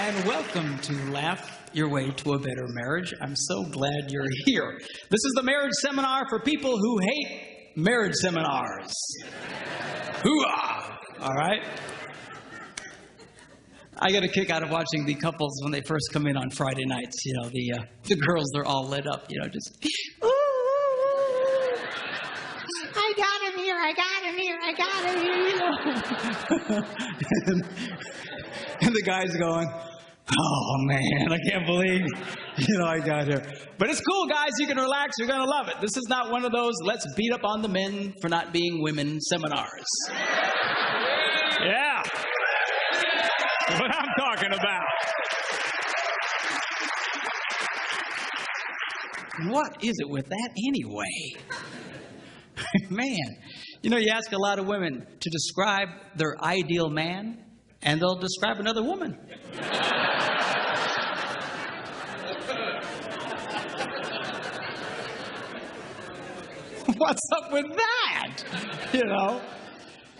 and welcome to Laugh Your Way to a Better Marriage. I'm so glad you're here. This is the marriage seminar for people who hate marriage seminars. Hoo-ah! All right? I get a kick out of watching the couples when they first come in on Friday nights. You know, the girls, they're all lit up, you know, just... Ooh, I got him here, I got him here, you know. And the guy's going, oh, man, I can't believe, I got here. But it's cool, guys. You can relax. You're going to love it. This is not one of those let's beat up on the men for not being women seminars. Yeah. That's what I'm talking about. What is it with that anyway? Man, you ask a lot of women to describe their ideal man, and they'll describe another woman. What's up with that?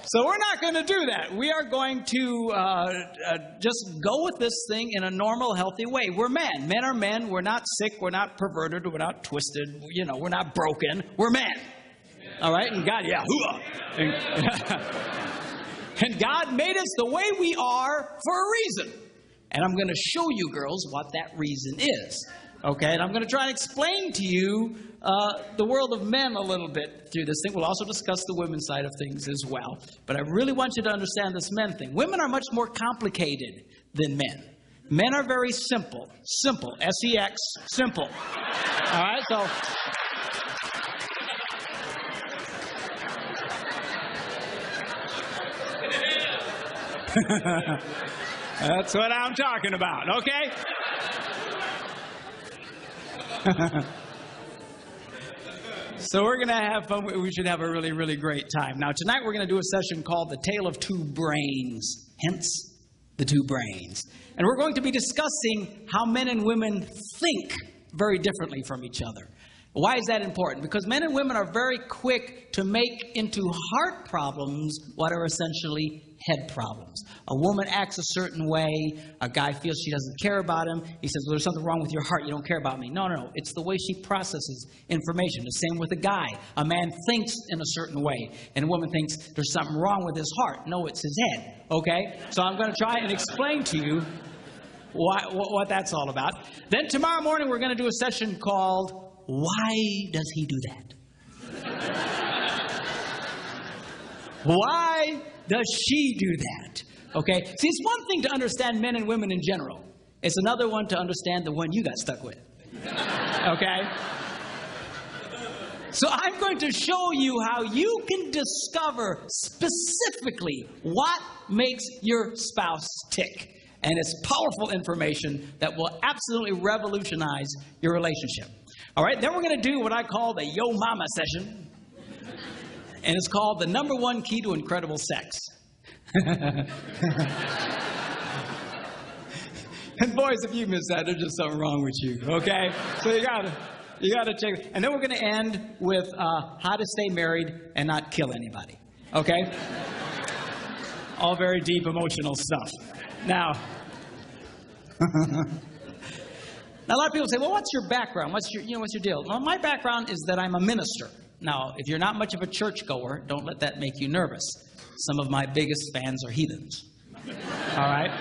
So we're not going to do that. We are going to just go with this thing in a normal, healthy way. We're men. Men are men. We're not sick. We're not perverted. We're not twisted. We're not broken. We're men. All right? And God, yeah. And God made us the way we are for a reason. And I'm going to show you, girls, what that reason is. Okay? And I'm going to try and explain to you the world of men a little bit through this thing. We'll also discuss the women's side of things as well. But I really want you to understand this men thing. Women are much more complicated than men. Men are very simple. Simple. S-E-X. Simple. All right? So... That's what I'm talking about, okay? So we're going to have fun. We should have a really, really great time. Now, tonight we're going to do a session called The Tale of Two Brains, hence the two brains. And we're going to be discussing how men and women think very differently from each other. Why is that important? Because men and women are very quick to make into heart problems what are essentially head problems. A woman acts a certain way. A guy feels she doesn't care about him. He says, well, there's something wrong with your heart. You don't care about me. No. It's the way she processes information. The same with a guy. A man thinks in a certain way, and a woman thinks there's something wrong with his heart. No, it's his head. Okay? So I'm going to try and explain to you what that's all about. Then tomorrow morning we're going to do a session called Why Does He Do That? Why does she do that? Okay? See, it's one thing to understand men and women in general. It's another one to understand the one you got stuck with. Okay? So I'm going to show you how you can discover specifically what makes your spouse tick. And it's powerful information that will absolutely revolutionize your relationship. All right, then we're going to do what I call the Yo Mama session. And it's called the number one key to incredible sex. And boys, if you miss that, there's just something wrong with you, okay? So you gotta check it. And then we're going to end with how to stay married and not kill anybody, okay? All very deep, emotional stuff. Now, a lot of people say, well, what's your background? What's your deal? Well, my background is that I'm a minister. Now, if you're not much of a churchgoer, don't let that make you nervous. Some of my biggest fans are heathens. All right?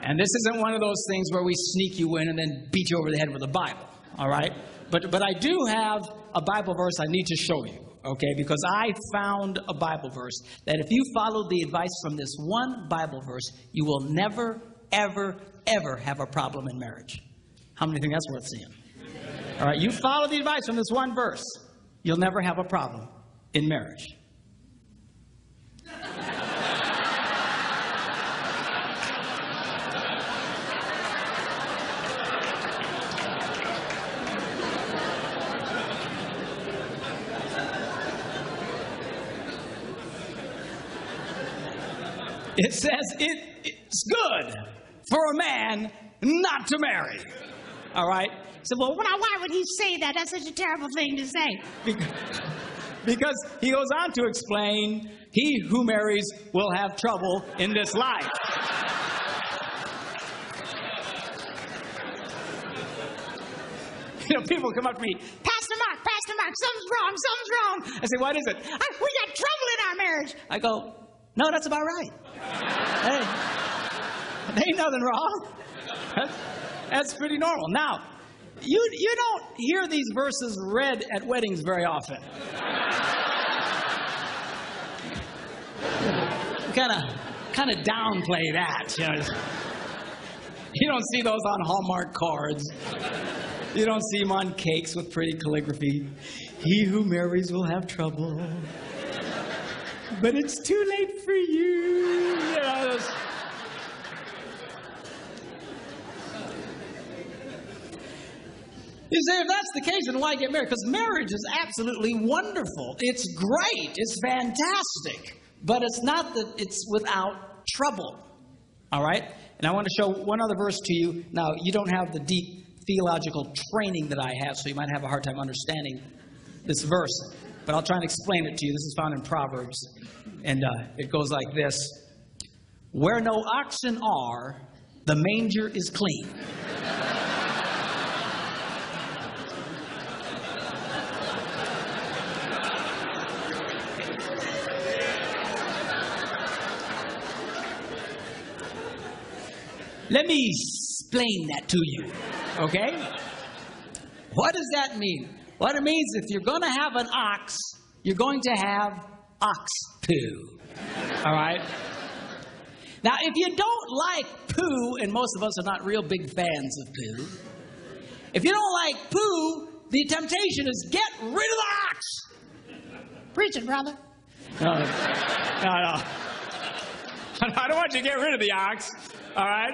And this isn't one of those things where we sneak you in and then beat you over the head with a Bible. All right? But I do have a Bible verse I need to show you. Okay? Because I found a Bible verse that if you follow the advice from this one Bible verse, you will never, ever, ever have a problem in marriage. How many think that's worth seeing? All right, you follow the advice from this one verse, you'll never have a problem in marriage. It says it's good for a man not to marry. All right? So, well, why would he say that? That's such a terrible thing to say. Because he goes on to explain, he who marries will have trouble in this life. People come up to me, Pastor Mark, something's wrong. I say, what is it? We got trouble in our marriage. I go, no, that's about right. Hey, there ain't nothing wrong. That's pretty normal. Now, you don't hear these verses read at weddings very often. Kind of downplay that. You don't see those on Hallmark cards. You don't see them on cakes with pretty calligraphy. He who marries will have trouble, but it's too late for you. You say, if that's the case, then why get married? Because marriage is absolutely wonderful. It's great. It's fantastic. But it's not that it's without trouble. All right? And I want to show one other verse to you. Now, you don't have the deep theological training that I have, so you might have a hard time understanding this verse. But I'll try and explain it to you. This is found in Proverbs. And it goes like this. Where no oxen are, the manger is clean. Let me explain that to you, okay? What does that mean? What it means, if you're going to have an ox, you're going to have ox poo, all right? Now, if you don't like poo, and most of us are not real big fans of poo, if you don't like poo, the temptation is get rid of the ox. Preach it, brother. No. I don't want you to get rid of the ox, all right?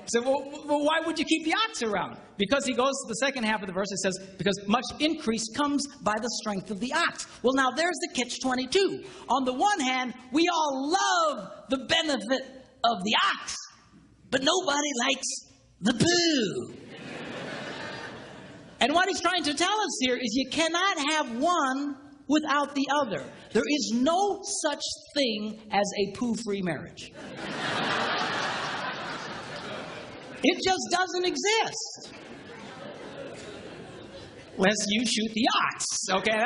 So, well, why would you keep the ox around? Because he goes to the second half of the verse, it says, because much increase comes by the strength of the ox. Well, now there's the catch-22. On the one hand, we all love the benefit of the ox, but nobody likes the poo. And what he's trying to tell us here is you cannot have one without the other. There is no such thing as a poo-free marriage. It just doesn't exist. Unless you shoot the ox, okay?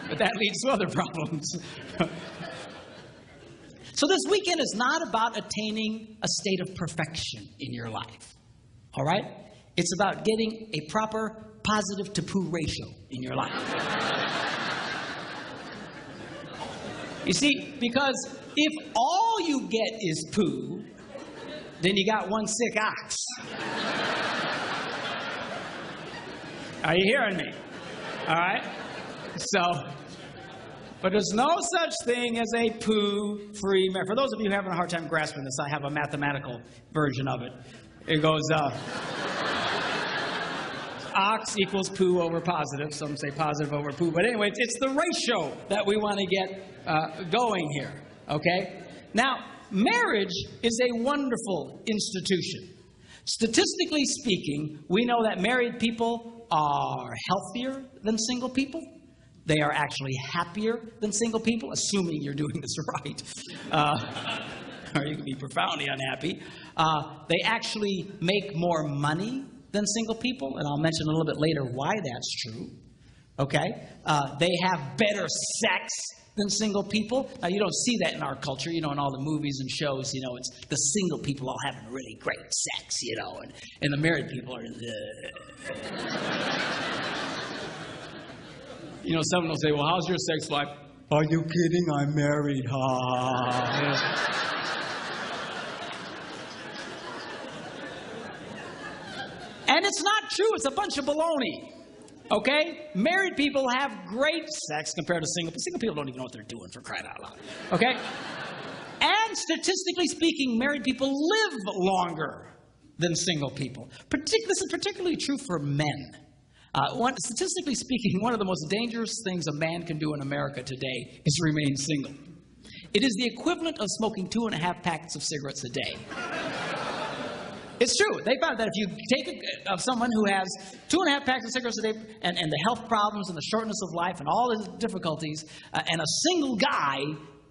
But that leads to other problems. So this weekend is not about attaining a state of perfection in your life, all right? It's about getting a proper positive to poo ratio in your life. You see, because if all you get is poo, then you got one sick ox. Are you hearing me? All right? But there's no such thing as a poo-free marriage. For those of you who are having a hard time grasping this, I have a mathematical version of it. It goes, ox equals poo over positive. Some say positive over poo. But anyway, it's the ratio that we want to get going here. Okay? Now, marriage is a wonderful institution. Statistically speaking, we know that married people are healthier than single people. They are actually happier than single people, assuming you're doing this right. Or you can be profoundly unhappy. They actually make more money than single people, and I'll mention a little bit later why that's true. Okay? They have better sex than single people. Now, you don't see that in our culture, in all the movies and shows, it's the single people all having really great sex, and the married people are someone will say, well, how's your sex life? Are you kidding? I'm married. And it's not true. It's a bunch of baloney. Okay? Married people have great sex compared to single people. Single people don't even know what they're doing, for crying out loud. Okay? And statistically speaking, married people live longer than single people. This is particularly true for men. Statistically speaking, one of the most dangerous things a man can do in America today is remain single. It is the equivalent of smoking 2.5 packets of cigarettes a day. It's true. They found that if you take someone who has 2.5 packs of cigarettes a day and the health problems and the shortness of life and all the difficulties, and a single guy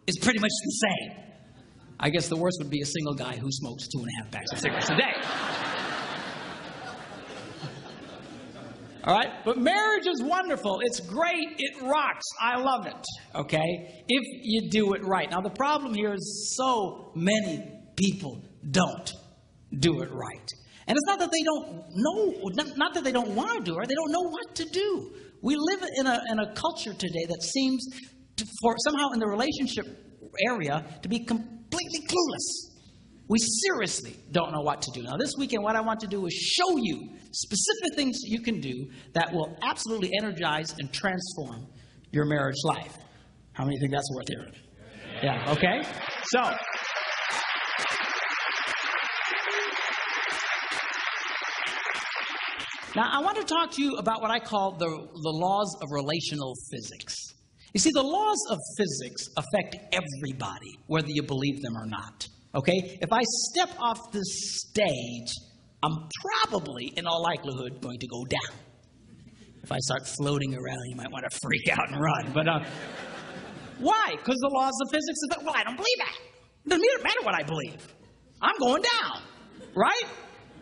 is pretty much the same. I guess the worst would be a single guy who smokes 2.5 packs of cigarettes a day. All right? But marriage is wonderful. It's great. It rocks. I love it. Okay? If you do it right. Now, the problem here is so many people don't do it right. And it's not that they don't know, not that they don't want to do it, they don't know what to do. We live in a culture today that seems for somehow in the relationship area to be completely clueless. We seriously don't know what to do. Now, this weekend, what I want to do is show you specific things you can do that will absolutely energize and transform your marriage life. How many think that's worth hearing? Yeah, okay? So, now I want to talk to you about what I call the laws of relational physics. You see, the laws of physics affect everybody, whether you believe them or not. Okay? If I step off the stage, I'm probably, in all likelihood, going to go down. If I start floating around, you might want to freak out and run. But why? Because the laws of physics are, well, I don't believe that. It doesn't matter what I believe. I'm going down. Right?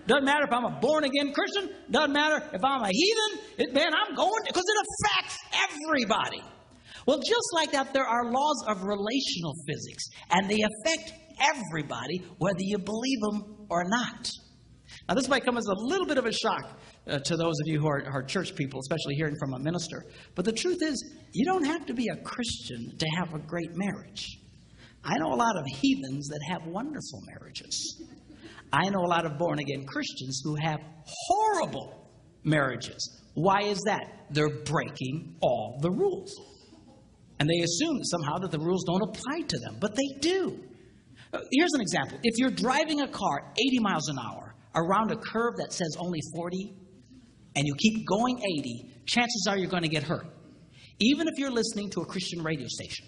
Doesn't matter if I'm a born-again Christian. Doesn't matter if I'm a heathen. I'm going, because it affects everybody. Well, just like that, there are laws of relational physics, and they affect everybody, whether you believe them or not. Now, this might come as a little bit of a shock to those of you who are church people, especially hearing from a minister. But the truth is, you don't have to be a Christian to have a great marriage. I know a lot of heathens that have wonderful marriages. I know a lot of born-again Christians who have horrible marriages. Why is that? They're breaking all the rules. And they assume somehow that the rules don't apply to them, but they do. Here's an example. If you're driving a car 80 miles an hour around a curve that says only 40, and you keep going 80, chances are you're going to get hurt, even if you're listening to a Christian radio station.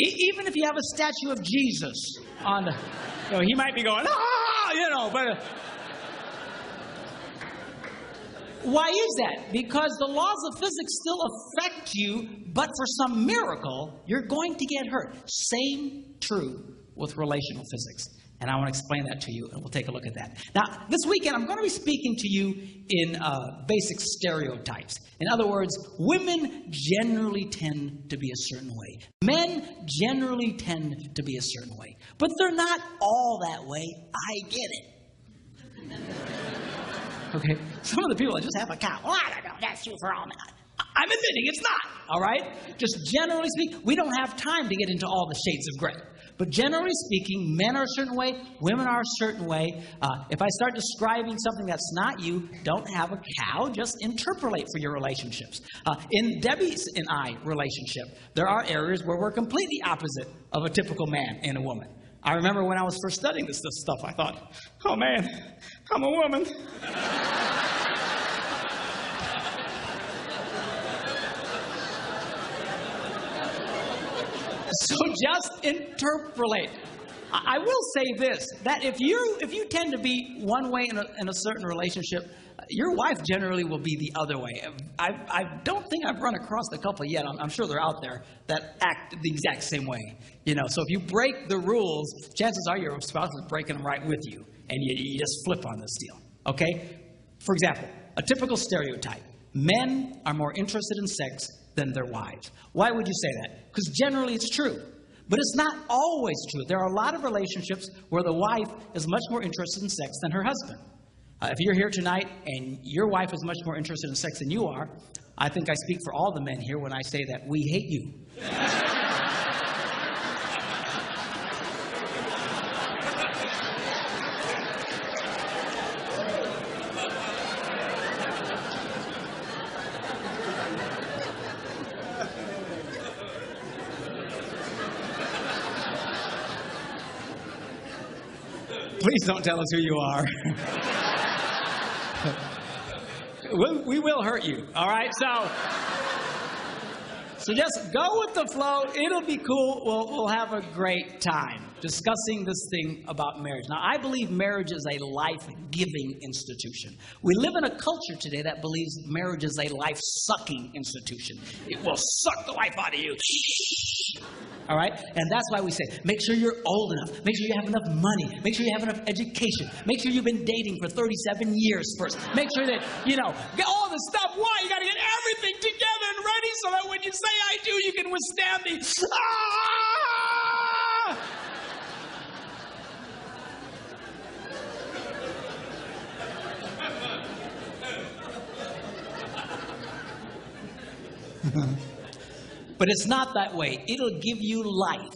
Even if you have a statue of Jesus on the, he might be going, but why is that? Because the laws of physics still affect you, but for some miracle, you're going to get hurt. Same true with relational physics. And I want to explain that to you, and we'll take a look at that. Now, this weekend, I'm going to be speaking to you in basic stereotypes. In other words, women generally tend to be a certain way. Men generally tend to be a certain way. But they're not all that way. I get it. Okay? Some of the people that just have a cow. Well, I don't know. That's true for all men. I'm admitting it's not. All right? Just generally speaking, we don't have time to get into all the shades of gray. But generally speaking, men are a certain way, women are a certain way. If I start describing something that's not you, don't have a cow, just interpolate for your relationships. In Debbie's and I relationship, there are areas where we're completely opposite of a typical man and a woman. I remember when I was first studying this stuff, I thought, oh man, I'm a woman. So just interpolate. I will say this, that if you tend to be one way in a certain relationship, your wife generally will be the other way. I don't think I've run across a couple yet. I'm sure they're out there that act the exact same way. So if you break the rules, chances are your spouse is breaking them right with you, and you just flip on this deal. Okay? For example, a typical stereotype: men are more interested in sex than their wives. Why would you say that? Because generally it's true. But it's not always true. There are a lot of relationships where the wife is much more interested in sex than her husband. If you're here tonight and your wife is much more interested in sex than you are, I think I speak for all the men here when I say that we hate you. Please don't tell us who you are. We will hurt you, all right? So just go with the flow. It'll be cool. We'll have a great time discussing this thing about marriage. Now, I believe marriage is a life-giving institution. We live in a culture today that believes marriage is a life-sucking institution. It will suck the life out of you. All right? And that's why we say, make sure you're old enough. Make sure you have enough money. Make sure you have enough education. Make sure you've been dating for 37 years first. Make sure that, get all the stuff. Why? You got to get everything together and ready so that when you say I do, you can withstand the But it's not that way. It'll give you life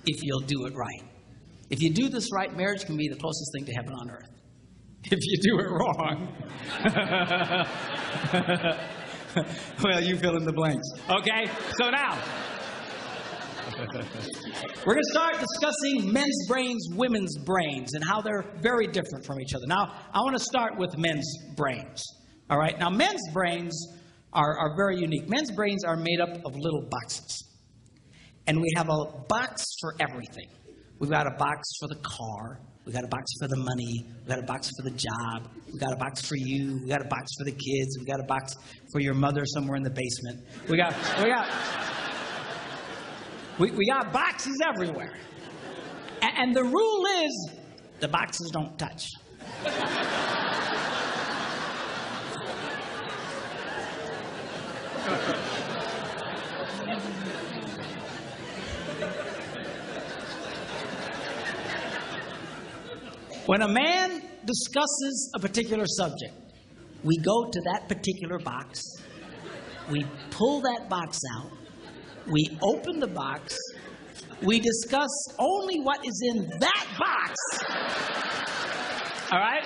if you'll do it right. If you do this right, marriage can be the closest thing to heaven on earth. If you do it wrong, well, you fill in the blanks. Okay? So now, we're going to start discussing men's brains, women's brains, and how they're very different from each other. Now, I want to start with men's brains. All right? Now, men's brains are very unique. Men's brains are made up of little boxes. And we have a box for everything. We've got a box for the car. We've got a box for the money. We've got a box for the job. We've got a box for you. We've got a box for the kids. We've got a box for your mother somewhere in the basement. We got boxes everywhere. And the rule is the boxes don't touch. When a man discusses a particular subject, we go to that particular box, we pull that box out, we open the box, we discuss only what is in that box. All right?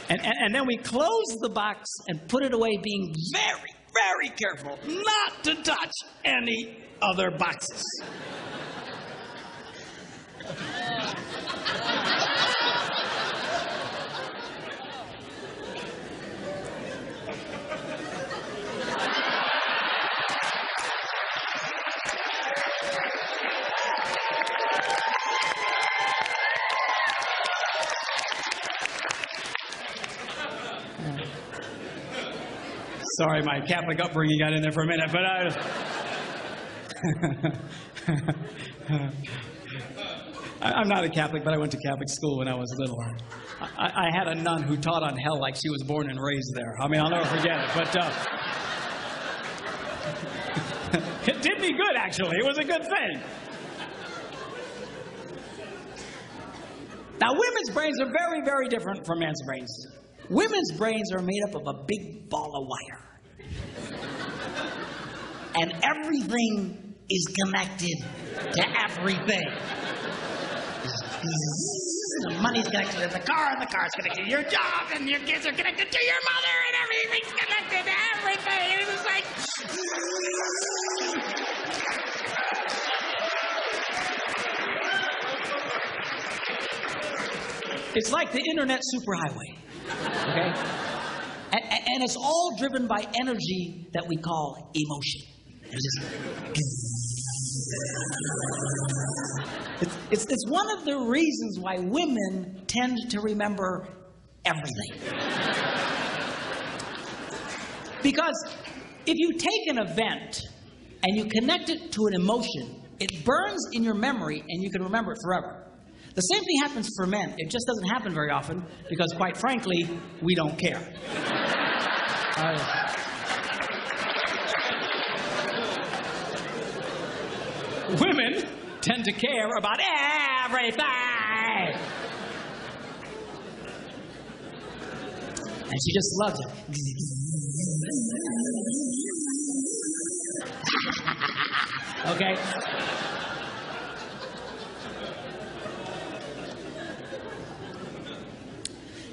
And then we close the box and put it away, being very, very careful not to touch any other boxes. Sorry, my Catholic upbringing got in there for a minute, but I'm not a Catholic, but I went to Catholic school when I was little. I had a nun who taught on hell like she was born and raised there. I mean, I'll never forget it, but it did me good, actually. It was a good thing. Now, women's brains are very, very different from men's brains. Women's brains are made up of a big ball of wire. And everything is connected to everything. The money's connected to the car, and the car's connected to your job, and your kids are connected to your mother, and everything's connected to everything. And it's like... It's like the internet superhighway. Okay? And it's all driven by energy that we call emotion. It's one of the reasons why women tend to remember everything. Because if you take an event and you connect it to an emotion, it burns in your memory and you can remember it forever. The same thing happens for men. It just doesn't happen very often because, quite frankly, we don't care. Women tend to care about everything. And she just loves it. Okay?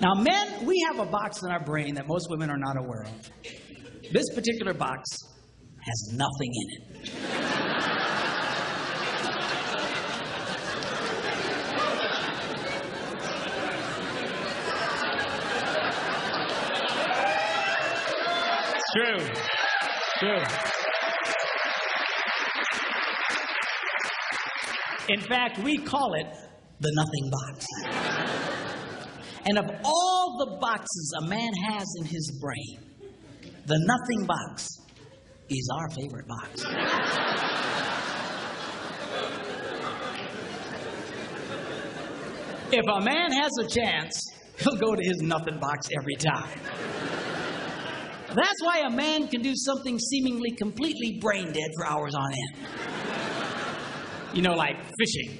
Now, men, we have a box in our brain that most women are not aware of. This particular box has nothing in it. True. True. In fact, we call it the nothing box. And of all the boxes a man has in his brain, the nothing box is our favorite box. If a man has a chance, he'll go to his nothing box every time. That's why a man can do something seemingly completely brain dead for hours on end. You know, like fishing.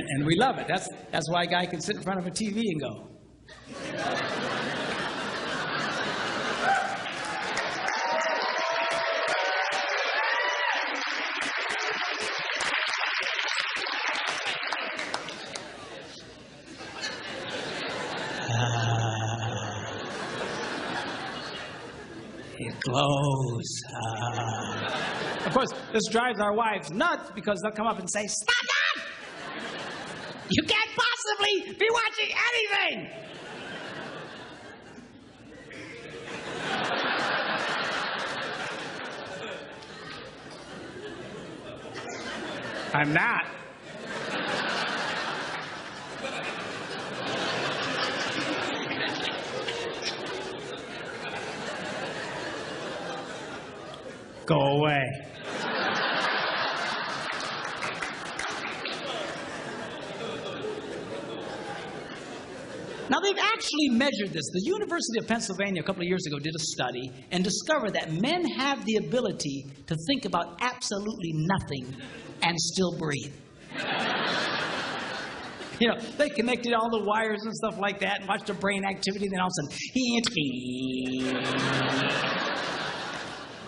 And we love it. That's why a guy can sit in front of a TV and go. It glows. Of course, this drives our wives nuts because they'll come up and say, "Stop that! You can't possibly be watching anything!" I'm not. Go away. Now, they've actually measured this. The University of Pennsylvania a couple of years ago did a study and discovered that men have the ability to think about absolutely nothing and still breathe. You know, they connected all the wires and stuff like that and watched the brain activity, then all of a sudden,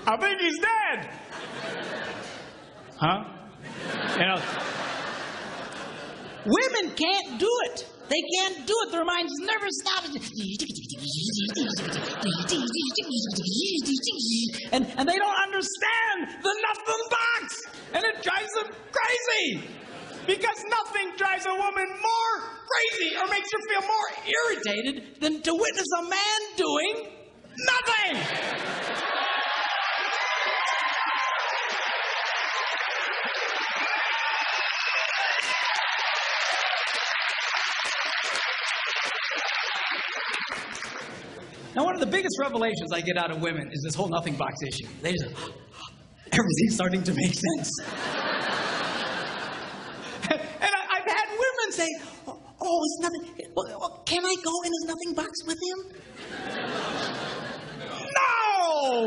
I think he's dead. Huh? You know, women can't do it. They can't do it. Their minds never stop. And they don't understand the nothing box. And it drives them crazy. Because nothing drives a woman more crazy or makes her feel more irritated than to witness a man doing nothing. Now, one of the biggest revelations I get out of women is this whole nothing box issue. They just, everything's starting to make sense. And I've had women say, "Oh, it's nothing. Well, can I go in his nothing box with him?" No!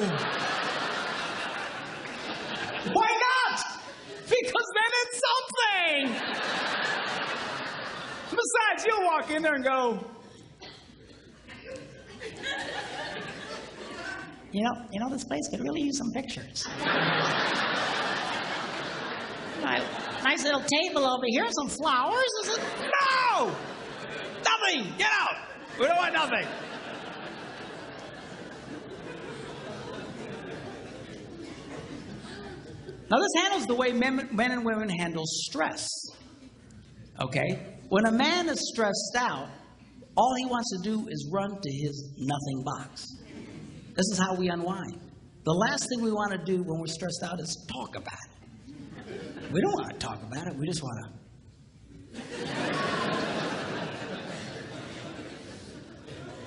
Why not? Because then it's something. Besides, you'll walk in there and go, You know, this place could really use some pictures. Nice little table over here, some flowers. No! Nothing! Get out! We don't want nothing. Now, this handles the way men and women handle stress. Okay? When a man is stressed out, all he wants to do is run to his nothing box. This is how we unwind. The last thing we want to do when we're stressed out is talk about it. We don't want to talk about it. We just want to.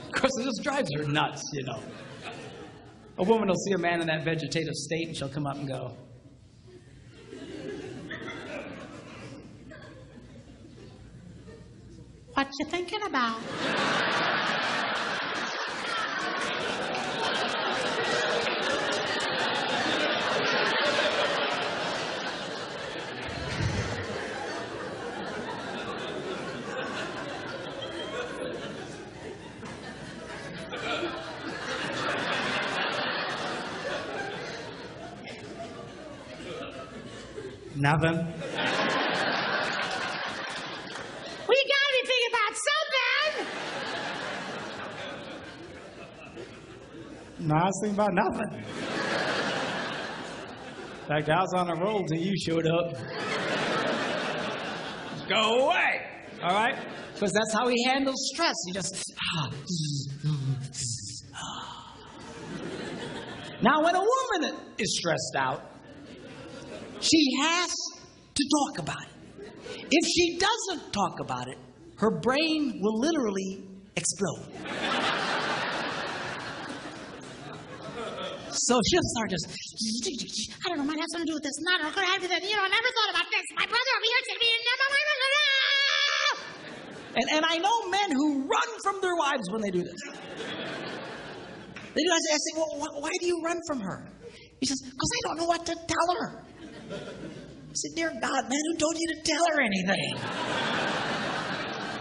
Of course, it just drives her nuts, you know. A woman will see a man in that vegetative state and she'll come up and go, "What you thinking about?" Nothing. Well, you gotta be thinking about something. No, I was thinking about nothing. In fact, I was on a roll till you showed up. Go away, all right? Because that's how he handles stress. He just... Now, when a woman is stressed out, she has to talk about it. If she doesn't talk about it, her brain will literally explode. So she'll start just, I don't know, might have something to do with this. Not, could have to do that. You know, I never thought about this. My brother over here said to me, and I know men who run from their wives when they do this. They do. I say, well, why do you run from her? He says, because I don't know what to tell her. I said, dear God, man, who told you to tell her anything?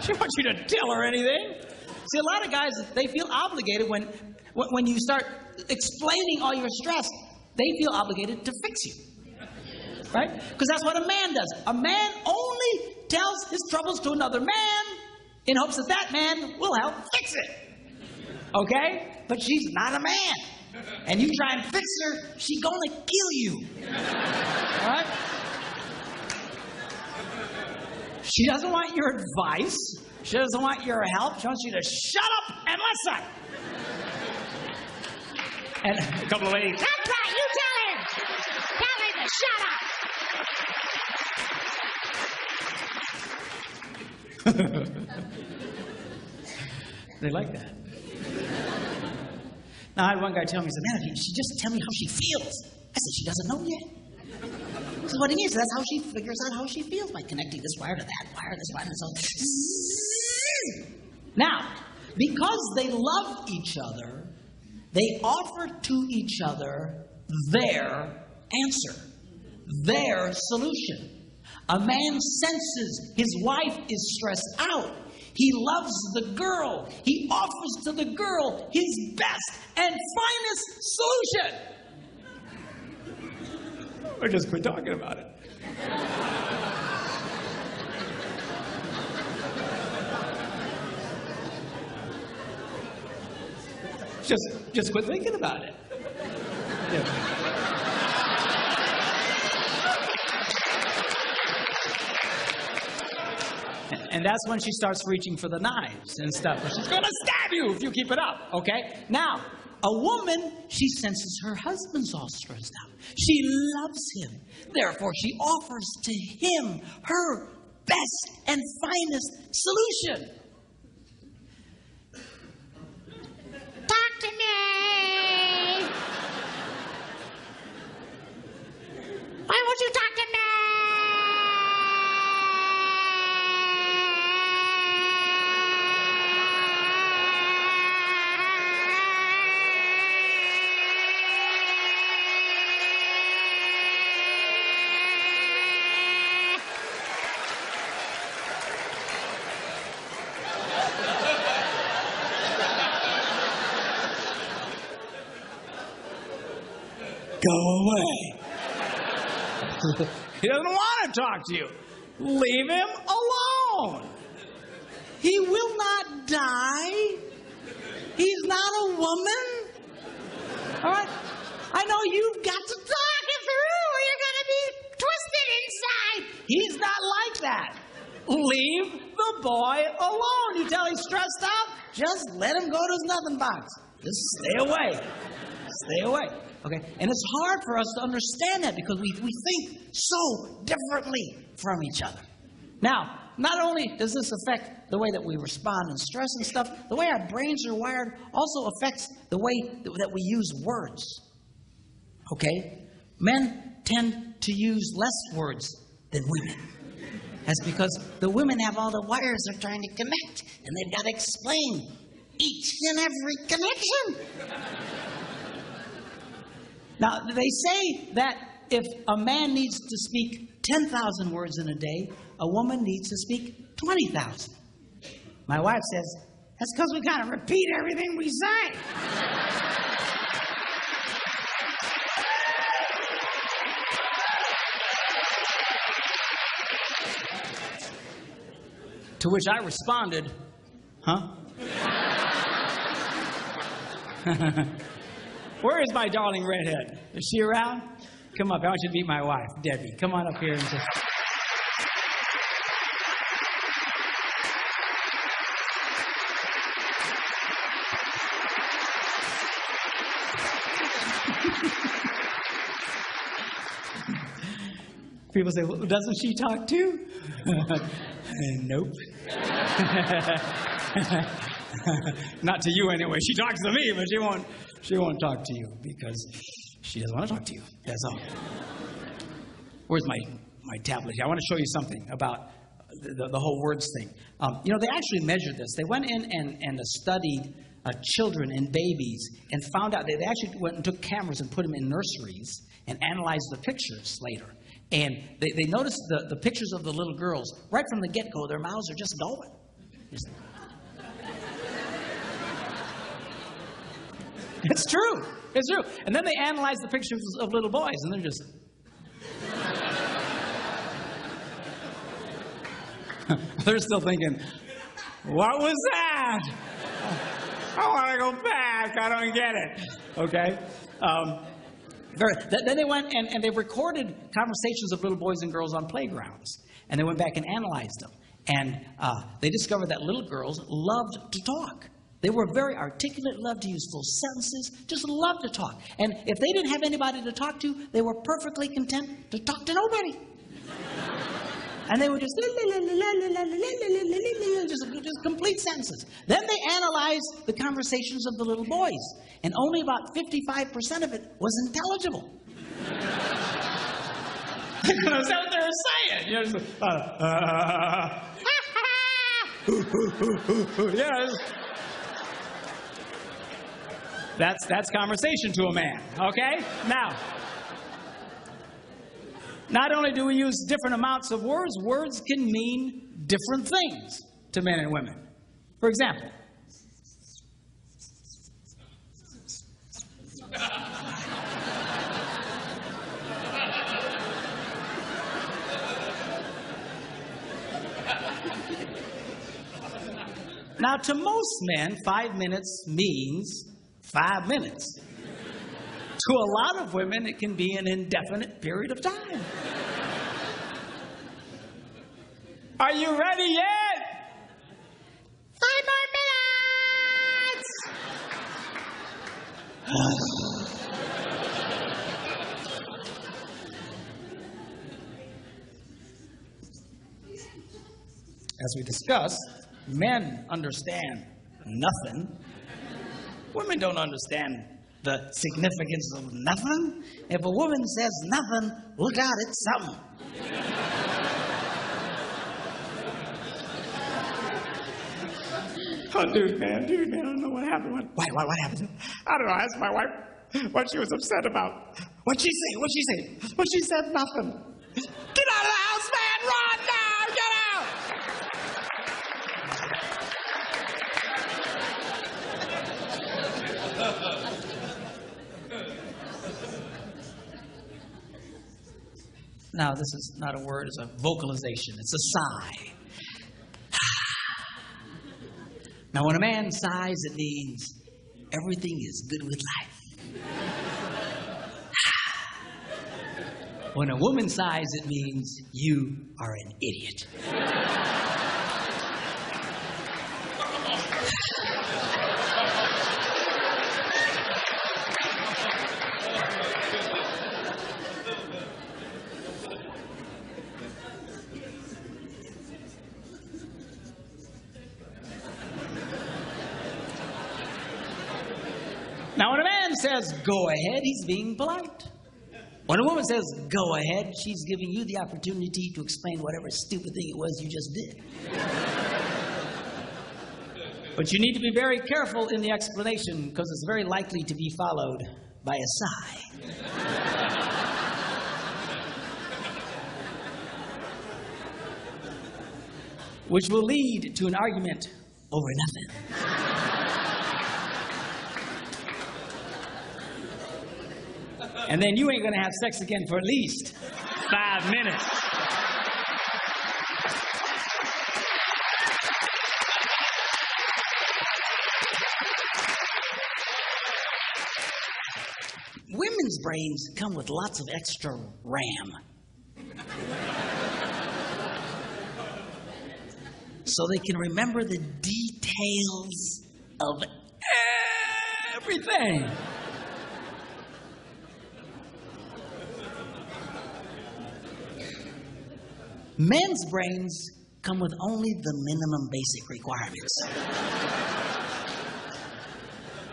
She wants you to tell her anything. See, a lot of guys, they feel obligated when you start explaining all your stress, they feel obligated to fix you. Right? Because that's what a man does. A man only tells his troubles to another man in hopes that that man will help fix it. Okay? But she's not a man. And you try and fix her, she's gonna kill you. All right? She doesn't want your advice. She doesn't want your help. She wants you to shut up and listen. And a couple of ladies. That's right, you tell him. Tell him to shut up. They like that. Now, I had one guy tell me, he said, man, if she just tell me how she feels. I said, she doesn't know yet. So what he means is that's how she figures out how she feels, by connecting this wire to that wire, this wire, and so. Now, because they love each other, they offer to each other their answer, their solution. A man senses his wife is stressed out. He loves the girl. He offers to the girl his best and finest solution. Or just quit talking about it. Just quit thinking about it. Yeah. And that's when she starts reaching for the knives and stuff. She's going to stab you if you keep it up, okay? Now, a woman, she senses her husband's all stressed out. She loves him. Therefore, she offers to him her best and finest solution. Talk to me. Why won't you talk to me? Go away. He doesn't want to talk to you. Leave him alone. He will not die. He's not a woman. All right? I know you've got to talk it through or you're going to be twisted inside. He's not like that. Leave the boy alone. You tell he's stressed out, just let him go to his nothing box. Just stay away. Stay away. Okay? And it's hard for us to understand that because we think so differently from each other. Now, not only does this affect the way that we respond in stress and stuff, the way our brains are wired also affects the way that we use words. Okay? Men tend to use less words than women. That's because the women have all the wires they're trying to connect, and they've got to explain each and every connection. Now, they say that if a man needs to speak 10,000 words in a day, a woman needs to speak 20,000. My wife says, that's because we kind of repeat everything we say. To which I responded, huh? Where is my darling redhead? Is she around? Come up. I want you to meet my wife, Debbie. Come on up here and just... People say, well, doesn't she talk too? Nope. Not to you anyway. She talks to me, but she won't talk to you because she doesn't want to talk to you. That's all. Where's my tablet? I want to show you something about the whole words thing. They actually measured this. They went in and studied children and babies and found out, they actually went and took cameras and put them in nurseries and analyzed the pictures later. And they noticed the pictures of the little girls. Right from the get-go, their mouths are just going. It's true. It's true. And then they analyzed the pictures of little boys, and they're just... They're still thinking, what was that? I want to go back. I don't get it. Okay? Then they went and they recorded conversations of little boys and girls on playgrounds. And they went back and analyzed them. And they discovered that little girls loved to talk. They were very articulate, loved to use full sentences, just loved to talk. And if they didn't have anybody to talk to, they were perfectly content to talk to nobody. And they would just complete sentences. Then they analyzed the conversations of the little boys. And only about 55% of it was intelligible. That's what they were saying. That's conversation to a man, okay? Now, not only do we use different amounts of words, words can mean different things to men and women. For example, now to most men, 5 minutes means 5 minutes. To a lot of women, it can be an indefinite period of time. Are you ready yet? 5 more minutes! As we discussed, men understand nothing. Women don't understand the significance of nothing. If a woman says nothing, look out, it's something. Oh, dude, man, I don't know what happened. What happened? I don't know. I asked my wife what she was upset about. What'd she say? Well, she said nothing. Get out of the house, man! Run now! Get out! Now, this is not a word, it's a vocalization. It's a sigh. Now, when a man sighs, it means everything is good with life. When a woman sighs, it means you are an idiot. Now, when a man says, go ahead, he's being polite. When a woman says, go ahead, she's giving you the opportunity to explain whatever stupid thing it was you just did. But you need to be very careful in the explanation because it's very likely to be followed by a sigh. Which will lead to an argument over nothing. And then you ain't going to have sex again for at least 5 minutes. women's brains come with lots of extra RAM. So they can remember the details of everything. Men's brains come with only the minimum basic requirements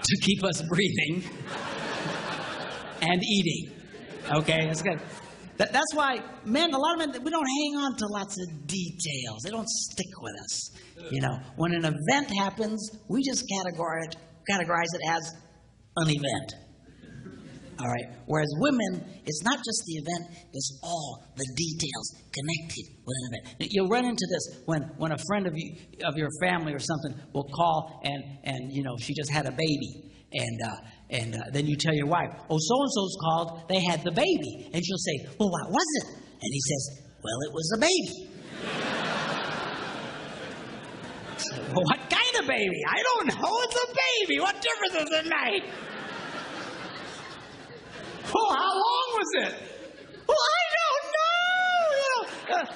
to keep us breathing and eating. Okay, that's good. That's why men, a lot of men, we don't hang on to lots of details. They don't stick with us. You know, when an event happens, we just categorize it as an event. All right. Whereas women, it's not just the event, it's all the details connected with an event. You'll run into this when a friend of your family or something will call and you know, she just had a baby. And then you tell your wife, oh, so-and-so's called, they had the baby. And she'll say, well, what was it? And he says, well, it was a baby. So, well, what kind of baby? I don't know. It's a baby. What difference does it make? Oh, how long was it? Well, I don't know. You know,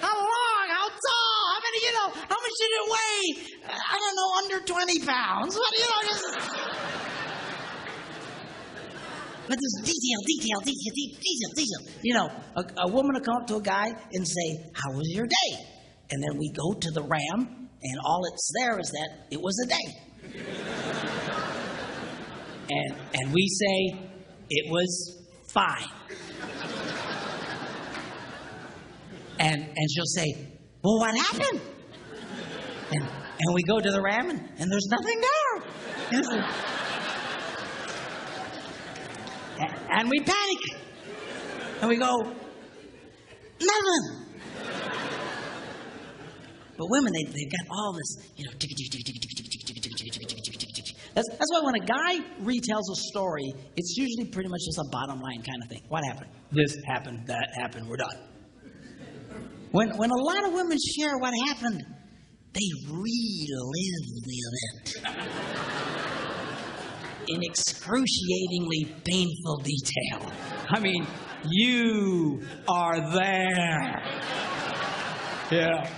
how long? How tall? How many? You know, how much did it weigh? I don't know. Under 20 pounds. What? You know, just. But there's detail. You know, a woman will come up to a guy and say, "How was your day?" And then we go to the RAM, and all it's there is that it was a day. And we say it was fine. And she'll say, well, what happened? And we go to the RAM and there's nothing there. And we panic. And we go, nothing. But women, they've got all this, you know, that's why when a guy retells a story, it's usually pretty much just a bottom line kind of thing. What happened? This happened, that happened, we're done. When a lot of women share what happened, they relive the event in excruciatingly painful detail. I mean, you are there. Yeah.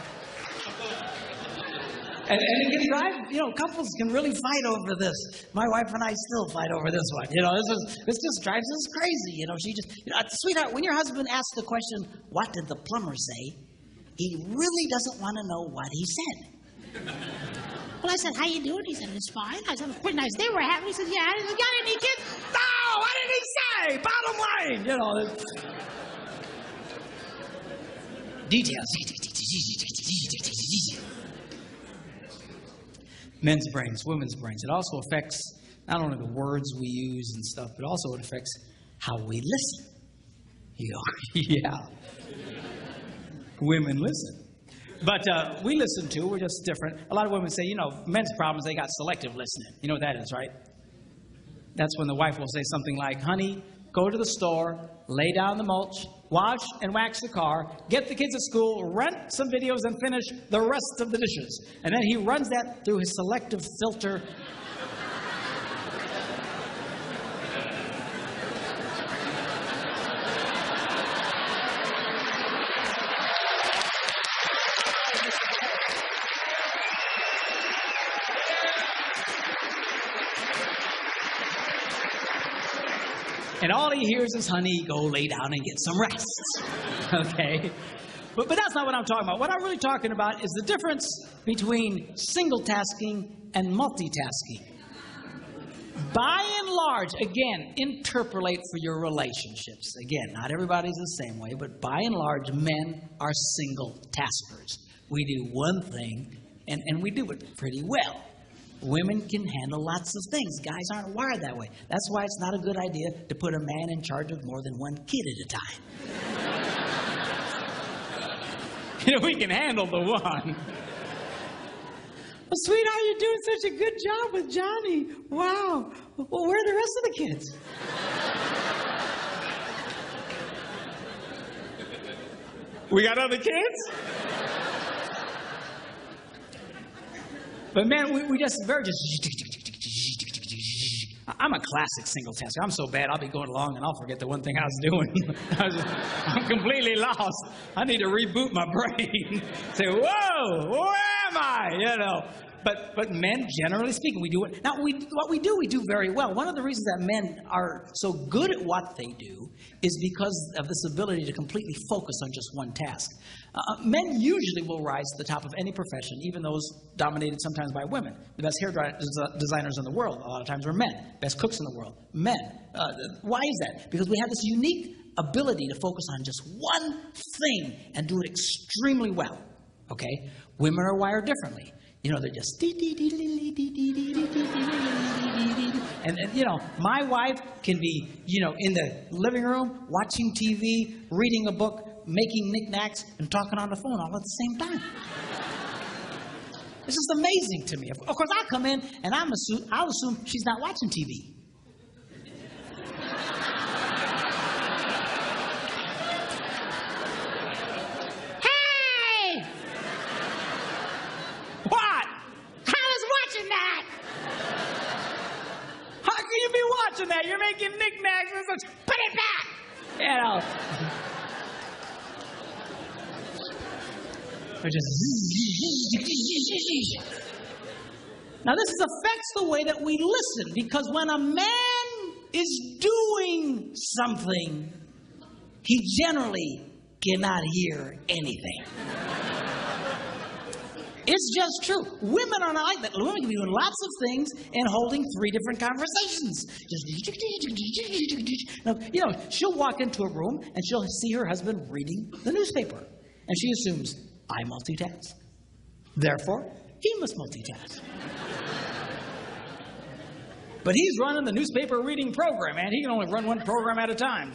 And it can drive, you know, couples can really fight over this. My wife and I still fight over this one. You know, this just drives us crazy. You know, she just, you know, sweetheart, when your husband asks the question, what did the plumber say? He really doesn't want to know what he said. Well, I said, how you doing? He said, it's fine. I said, it was a pretty nice day we're having. He said, yeah. I said, got any kids? No, what did he say? Bottom line, you know. Details. Men's brains, women's brains. It also affects not only the words we use and stuff, but also it affects how we listen. You know, yeah. Women listen. But we listen too. We're just different. A lot of women say, you know, men's problems, they got selective listening. You know what that is, right? That's when the wife will say something like, honey, go to the store, lay down the mulch, wash and wax the car, get the kids at school, rent some videos, and finish the rest of the dishes. And then he runs that through his selective filter. And all he hears is, honey, go lay down and get some rest. Okay? But that's not what I'm talking about. What I'm really talking about is the difference between single tasking and multitasking. By and large, again, interpolate for your relationships. Again, not everybody's the same way, but by and large, men are single taskers. We do one thing, and we do it pretty well. Women can handle lots of things. Guys aren't wired that way. That's why it's not a good idea to put a man in charge of more than one kid at a time. You know, we can handle the one. Well, sweetheart, you're doing such a good job with Johnny. Wow. Well, where are the rest of the kids? We got other kids? But man, we just very just I'm a classic single tasker. I'm so bad, I'll be going along and I'll forget the one thing I was doing. I'm completely lost. I need to reboot my brain. Say, whoa, where am I? You know. But men, generally speaking, we do it. Now, what we do very well. One of the reasons that men are so good at what they do is because of this ability to completely focus on just one task. Men usually will rise to the top of any profession, even those dominated sometimes by women. The best hair designers in the world, a lot of times, are men. Best cooks in the world, men. Why is that? Because we have this unique ability to focus on just one thing and do it extremely well. Okay? Women are wired differently. You know, they're just and you know, my wife can be, you know, in the living room, watching TV, reading a book, making knickknacks, and talking on the phone all at the same time. It's just amazing to me. Of course, I come in and I'll assume she's not watching TV. That you're making knickknacks and such. Put it back. You know. Now this affects the way that we listen, because when a man is doing something, he generally cannot hear anything. It's just true. Women are not like that. Women can be doing lots of things and holding 3 different conversations. Now, you know, she'll walk into a room and she'll see her husband reading the newspaper. And she assumes, I multitask. Therefore, he must multitask. But he's running the newspaper reading program, and he can only run one program at a time.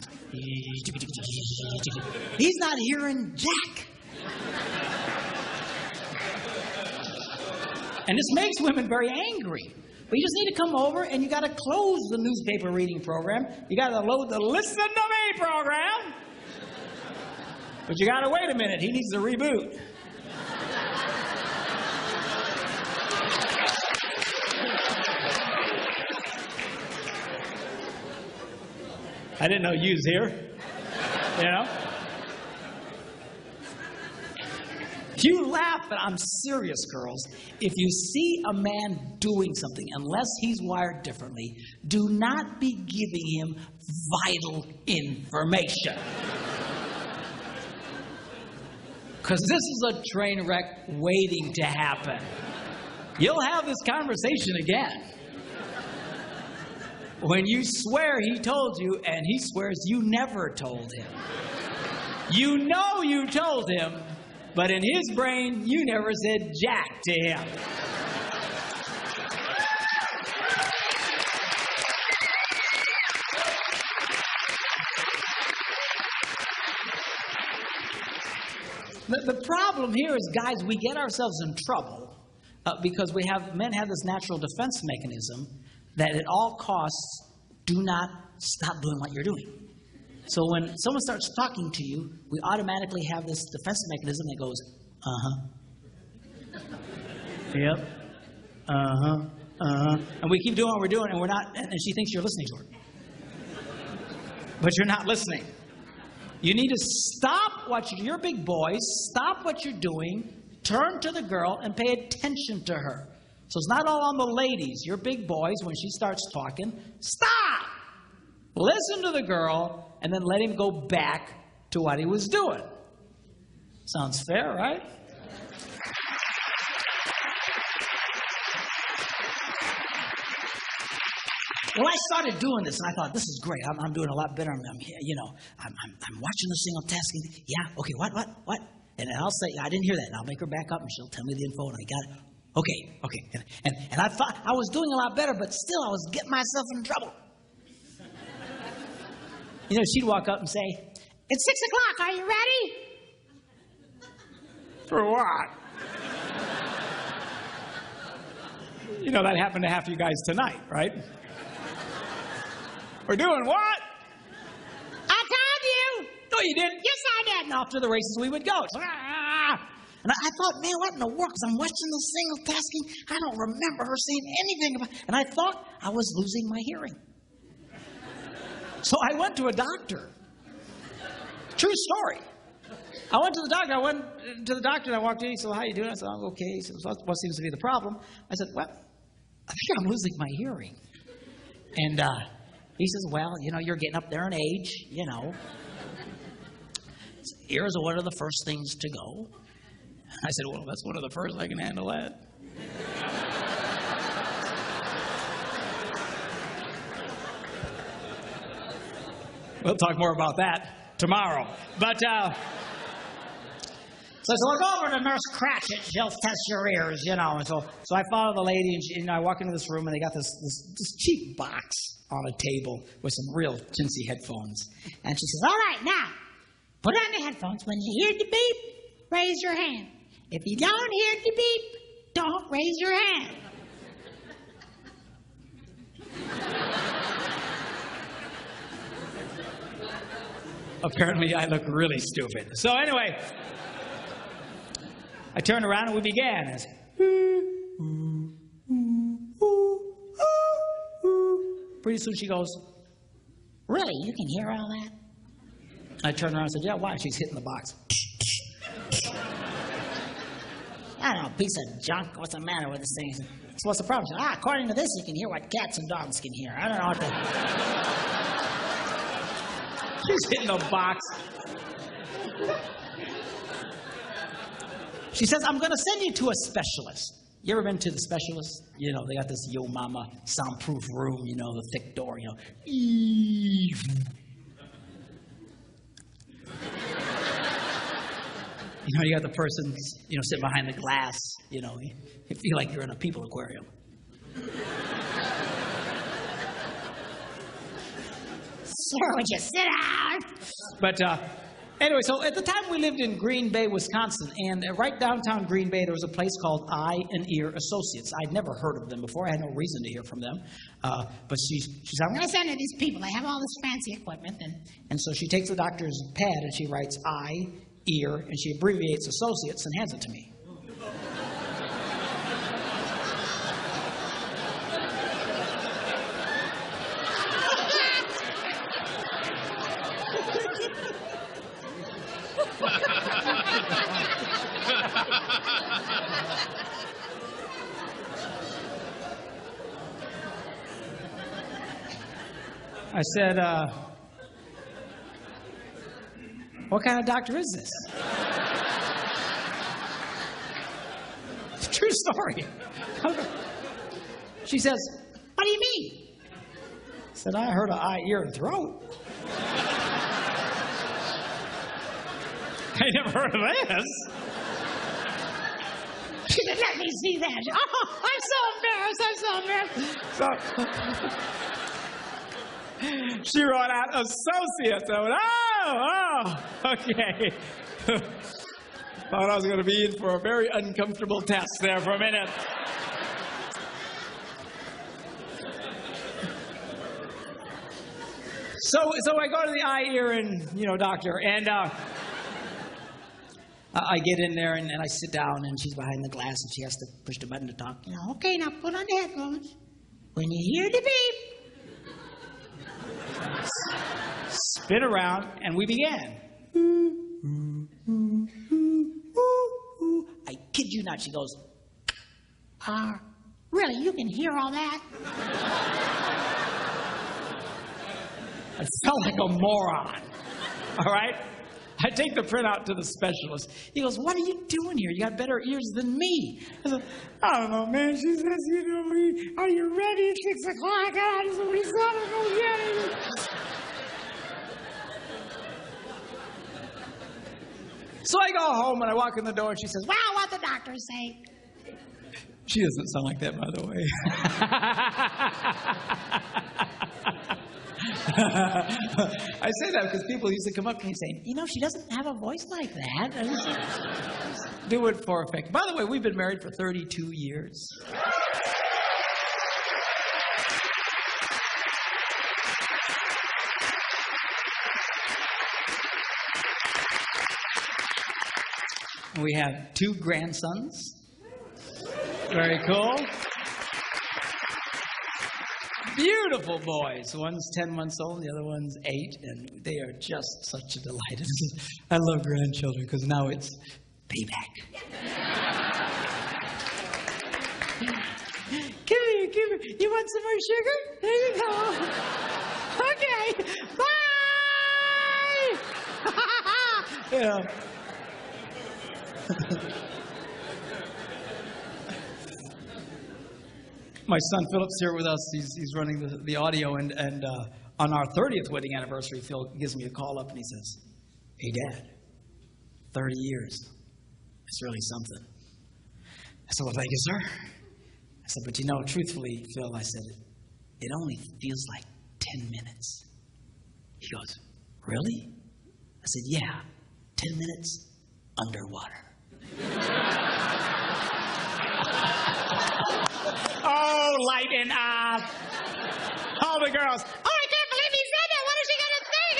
He's not hearing jack. And this makes women very angry. But you just need to come over and you got to close the newspaper reading program. You got to load the Listen to Me program. But you got to wait a minute. He needs to reboot. I didn't know you was here. You know? You laugh, but I'm serious, girls. If you see a man doing something, unless he's wired differently, do not be giving him vital information. Because this is a train wreck waiting to happen. You'll have this conversation again. When you swear he told you, and he swears you never told him. You know you told him, but in his brain, you never said jack to him. The problem here is, guys, we get ourselves in trouble because men have this natural defense mechanism that at all costs, do not stop doing what you're doing. So when someone starts talking to you, we automatically have this defense mechanism that goes, yep, and we keep doing what we're doing, and we're not, and she thinks you're listening to her. But you're not listening. You need to stop you're big boys, stop what you're doing, turn to the girl, and pay attention to her. So it's not all on the ladies. You're big boys. When she starts talking, stop! Listen to the girl, and then let him go back to what he was doing. Sounds fair, right? Well, I started doing this, and I thought, this is great. I'm doing a lot better. I'm watching the single tasking. Yeah, okay, what? And then I'll say, I didn't hear that. And I'll make her back up, and she'll tell me the info, and I got it. Okay. And I thought I was doing a lot better, but still I was getting myself in trouble. You know, she'd walk up and say, it's 6 o'clock, are you ready? For what? You know, that happened to half you guys tonight, right? We're doing what? I told you. No, you didn't. Yes, I did. And off to the races we would go. And I thought, man, what in the world? Because I'm watching the single tasking. I don't remember her saying anything about it. And I thought I was losing my hearing. So I went to a doctor. True story. I went to the doctor and I walked in. He said, how you doing? I said, I'm okay. He said, what seems to be the problem? I said, well, I think I'm losing my hearing. And he says, well, you're getting up there in age, Ears are one of the first things to go. I said, well, that's one of the first. I can handle that. We'll talk more about that tomorrow. But, so I said, well, go over to Nurse Cratchit. She'll test your ears, And so I follow the lady, and I walk into this room, and they got this cheap box on a table with some real chintzy headphones. And she says, all right, now, put on the headphones. When you hear the beep, raise your hand. If you don't hear the beep, don't raise your hand. Apparently, I look really stupid. So anyway, I turned around and we began. I said, pretty soon she goes, Really? You can hear all that? I turned around and said, yeah, why? She's hitting the box. I don't know, piece of junk. What's the matter with this thing? So what's the problem? She said, According to this, you can hear what cats and dogs can hear. I don't know what the... she's hitting the box. She says, I'm going to send you to a specialist. You ever been to the specialist? They got this Yo Mama soundproof room, the thick door, You got the person, sitting behind the glass, you feel like you're in a people aquarium. Sir, would you sit down? But anyway, so at the time we lived in Green Bay, Wisconsin, and right downtown Green Bay, there was a place called Eye and Ear Associates. I'd never heard of them before. I had no reason to hear from them. But she said, I'm going to send to these people. They have all this fancy equipment. And so she takes the doctor's pad and she writes eye, ear, and she abbreviates associates and hands it to me. I said, what kind of doctor is this? It's a true story. She says, what do you mean? I said, I heard of eye, ear, and throat. I never heard of this. She said, let me see that. Oh, I'm so embarrassed. She wrote out associates. I went, okay. Thought I was going to be in for a very uncomfortable test there for a minute. So I go to the eye, ear, and doctor, and I get in there and I sit down, and she's behind the glass, and she has to push the button to talk. Okay, now put on the headphones. When you hear the beep, spin around, and we began. I kid you not. She goes, really, you can hear all that? I felt like a moron. All right? I take the printout to the specialist. He goes, what are you doing here? You got better ears than me. I said, I don't know, man. She says, are you ready at 6 o'clock? I just want to go get it. So I go home and I walk in the door and she says, well, what the doctors say. She doesn't sound like that, by the way. I say that because people used to come up to me and say, she doesn't have a voice like that. I just do it for effect. By the way, we've been married for 32 years. We have 2 grandsons. Very cool. Beautiful boys. One's 10 months old, the other one's 8, and they are just such a delight. I love grandchildren because now it's payback. Come here. You want some more sugar? There you go. Okay. Bye! Yeah. My son Philip's here with us. He's running the audio, and on our 30th wedding anniversary, Phil gives me a call up and he says, "Hey, Dad, 30 years. It's really something." I said, "Well, thank you, sir." I said, "But you know, truthfully, Phil," I said, "it only feels like 10 minutes." He goes, "Really?" I said, "Yeah, 10 minutes underwater." Oh, lighten up. All the girls. Oh, I can't believe he said that. What is he going to think?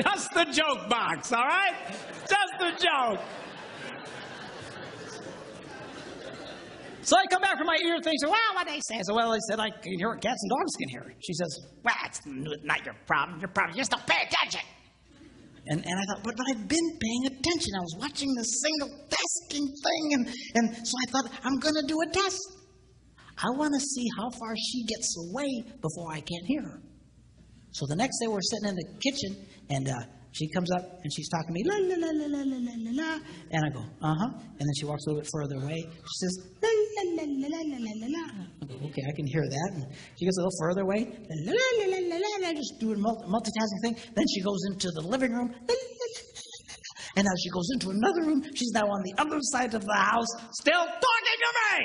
Just the joke box, all right? Just the joke. So I come back from my ear thing, so, "Well, what they say?" I said, "Well, they said I can hear what cats and dogs can hear." She says, "Well, it's not your problem. Your problem is just don't pay attention." And I thought, but I've been paying attention. I was watching the single tasking thing, and so I thought, I'm going to do a test. I want to see how far she gets away before I can't hear her. So the next day we're sitting in the kitchen, and she comes up, and she's talking to me, la, la, la, la, la, la, la, la, and I go, uh-huh. And then she walks a little bit further away. She says, la, la, la, la, la, la, la, la. I go, okay, I can hear that. And she gets a little further away, la, la, la, la, la, la, la, just doing multitasking thing. Then she goes into the living room, la, la, la, la, la, and now she goes into another room. She's now on the other side of the house, still talking to me.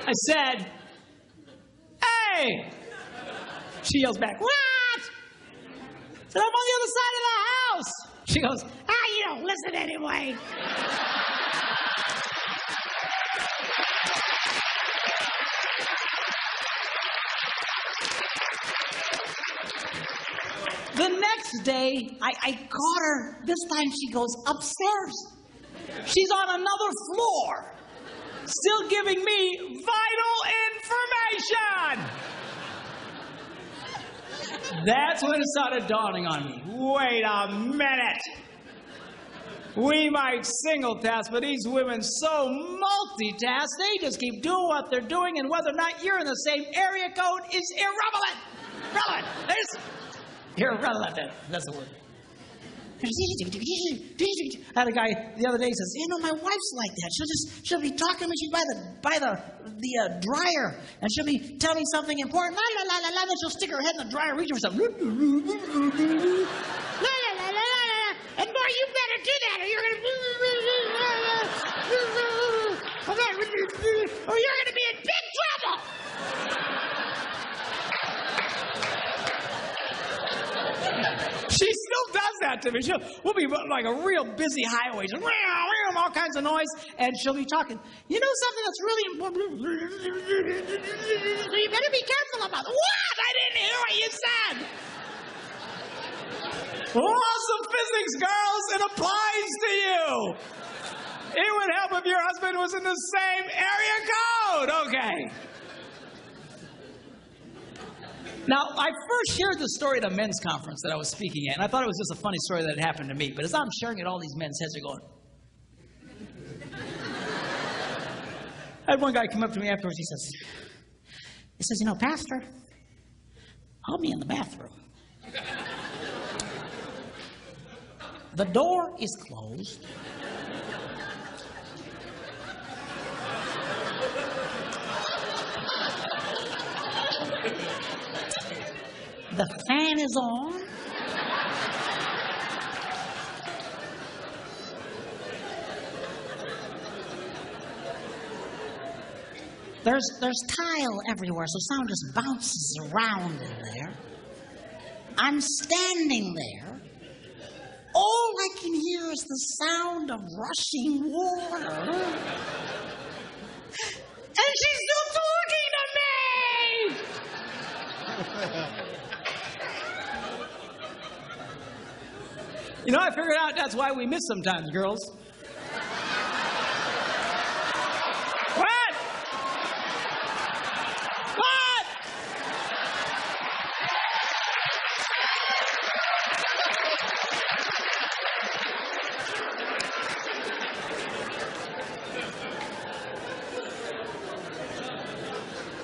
I said, "Hey!" She yells back, "What?" I said, "I'm on the other side of the house." She goes, You don't listen anyway. The next day, I caught her. This time she goes upstairs. She's on another floor, still giving me vital information. That's when it started dawning on me. Wait a minute. We might single task, but these women so multitask, they just keep doing what they're doing, and whether or not you're in the same area code is irrelevant. Irrelevant. That's the word. I had a guy the other day says, my wife's like that. She'll be talking to me. She's by the dryer, and she'll be telling me something important. La la la la la. Then she'll stick her head in the dryer, reaching for something. La la la la la. And boy, you better do that, or you're gonna be in big trouble. She still does that to me. We'll be like a real busy highway, just all kinds of noise, and she'll be talking. You know something that's really important? You better be careful about it. What? I didn't hear what you said. Awesome physics, girls. It applies to you. It would help if your husband was in the same area code. Okay. Now, I first shared the story at a men's conference that I was speaking at, and I thought it was just a funny story that had happened to me. But as I'm sharing it, all these men's heads are going. I had one guy come up to me afterwards. He says, Pastor, I'll be in the bathroom. The door is closed. The fan is on. There's tile everywhere, so sound just bounces around in there. I'm standing there. All I can hear is the sound of rushing water. And she's still talking to me! You know, I figured out that's why we miss sometimes, girls. What? What?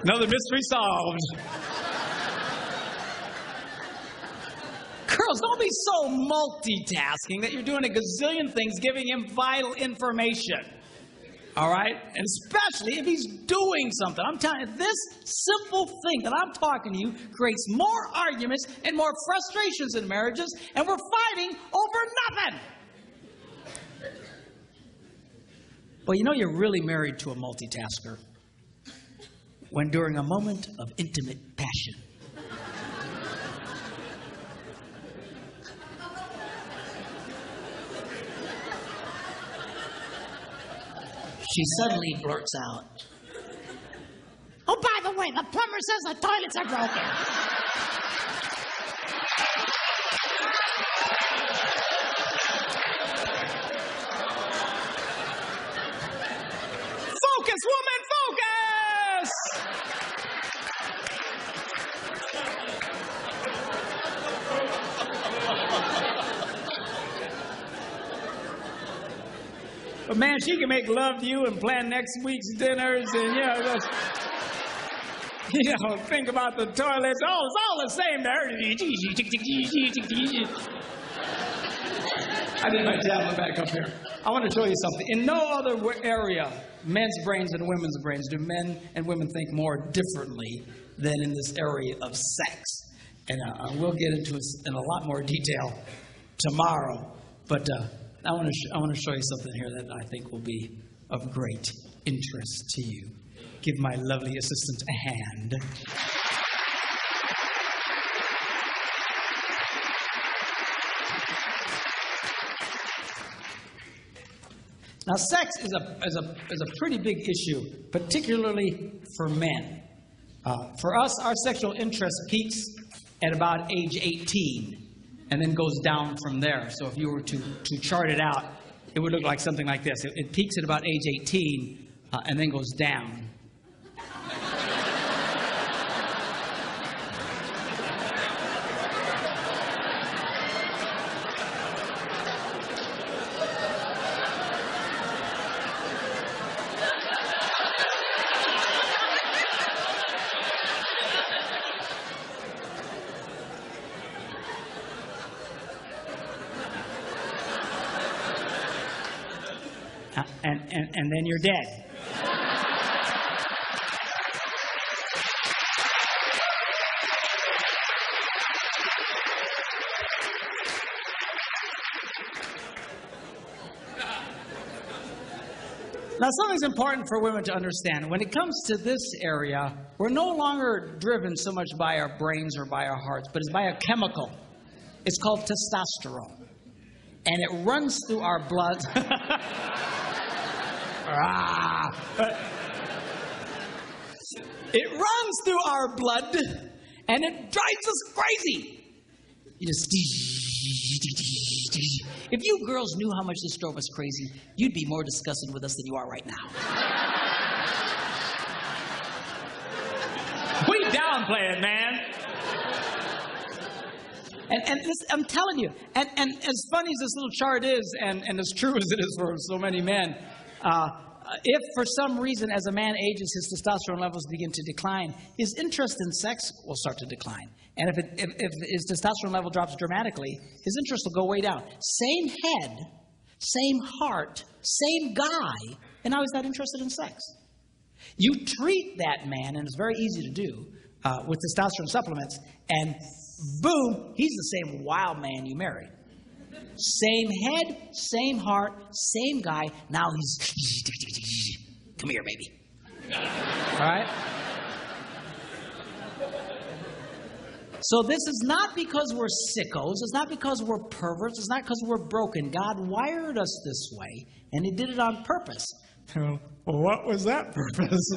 Another mystery solved. Girls, don't be so multitasking that you're doing a gazillion things giving him vital information. All right? And especially if he's doing something. I'm telling you, this simple thing that I'm talking to you creates more arguments and more frustrations in marriages, and we're fighting over nothing. Well, you know you're really married to a multitasker when during a moment of intimate passion, she suddenly blurts out, "Oh, by the way, the plumber says the toilets are broken." Focus, woman, focus! But man, she can make love to you and plan next week's dinners and, think about the toilets. Oh, it's all the same to her. I need my tablet back up here. I want to show you something. In no other area, men's brains and women's brains, do men and women think more differently than in this area of sex. And we'll get into it in a lot more detail tomorrow. But I want to show you something here that I think will be of great interest to you. Give my lovely assistant a hand. Now, sex is a pretty big issue, particularly for men. For us, our sexual interest peaks at about age 18 and then goes down from there. So if you were to chart it out, it would look like something like this. It peaks at about age 18 and then goes down. And then you're dead. Now, something's important for women to understand. When it comes to this area, we're no longer driven so much by our brains or by our hearts, but it's by a chemical. It's called testosterone. And it runs through our blood. It runs through our blood, and it drives us crazy. You just... If you girls knew how much this drove us crazy, you'd be more disgusted with us than you are right now. We downplay it, man. And this, I'm telling you, and as funny as this little chart is, and as true as it is for so many men, if for some reason as a man ages, his testosterone levels begin to decline, his interest in sex will start to decline. And if his testosterone level drops dramatically, his interest will go way down. Same head, same heart, same guy, and now he's not interested in sex. You treat that man, and it's very easy to do, with testosterone supplements, and boom, he's the same wild man you married. Same head, same heart, same guy. Now he's... Come here, baby. All right? So this is not because we're sickos. It's not because we're perverts. It's not because we're broken. God wired us this way, and He did it on purpose. Well, what was that purpose?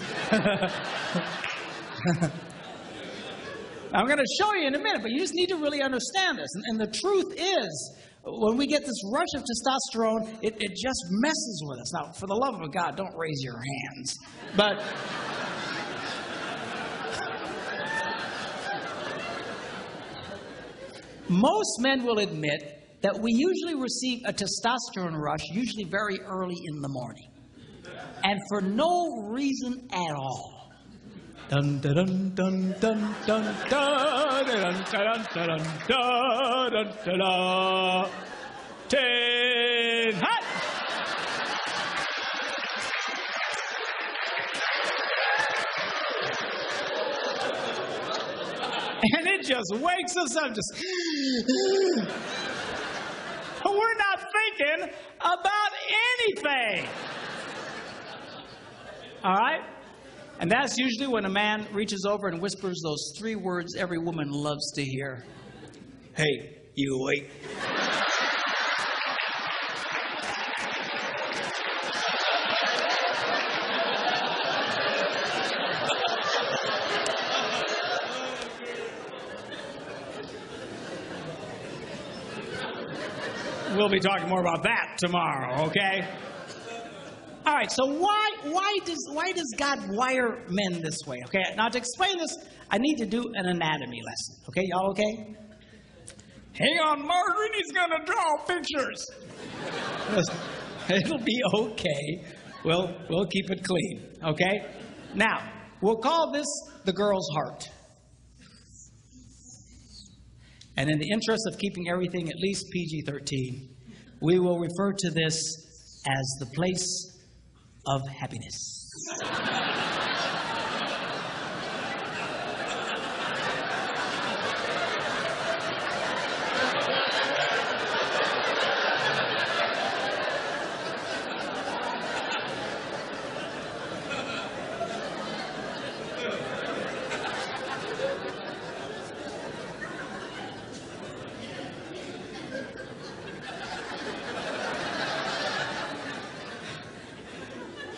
I'm going to show you in a minute, but you just need to really understand this. And the truth is, when we get this rush of testosterone, it just messes with us. Now, for the love of God, don't raise your hands. But most men will admit that we usually receive a testosterone rush, usually very early in the morning, and for no reason at all. Dun dun dun dun dun dun dun dun dun dun dun dun dun. 10 hot. And it just wakes us up. Just we're not thinking about anything. All right? And that's usually when a man reaches over and whispers those 3 words every woman loves to hear. Hey, you awake? We'll be talking more about that tomorrow, okay? All right, so why does God wire men this way? Okay, now to explain this, I need to do an anatomy lesson. Okay, y'all okay? Hang on, Margaret, he's gonna draw pictures. It'll be okay. We'll keep it clean. Okay? Now, we'll call this the girl's heart. And in the interest of keeping everything at least PG-13, we will refer to this as the place of happiness.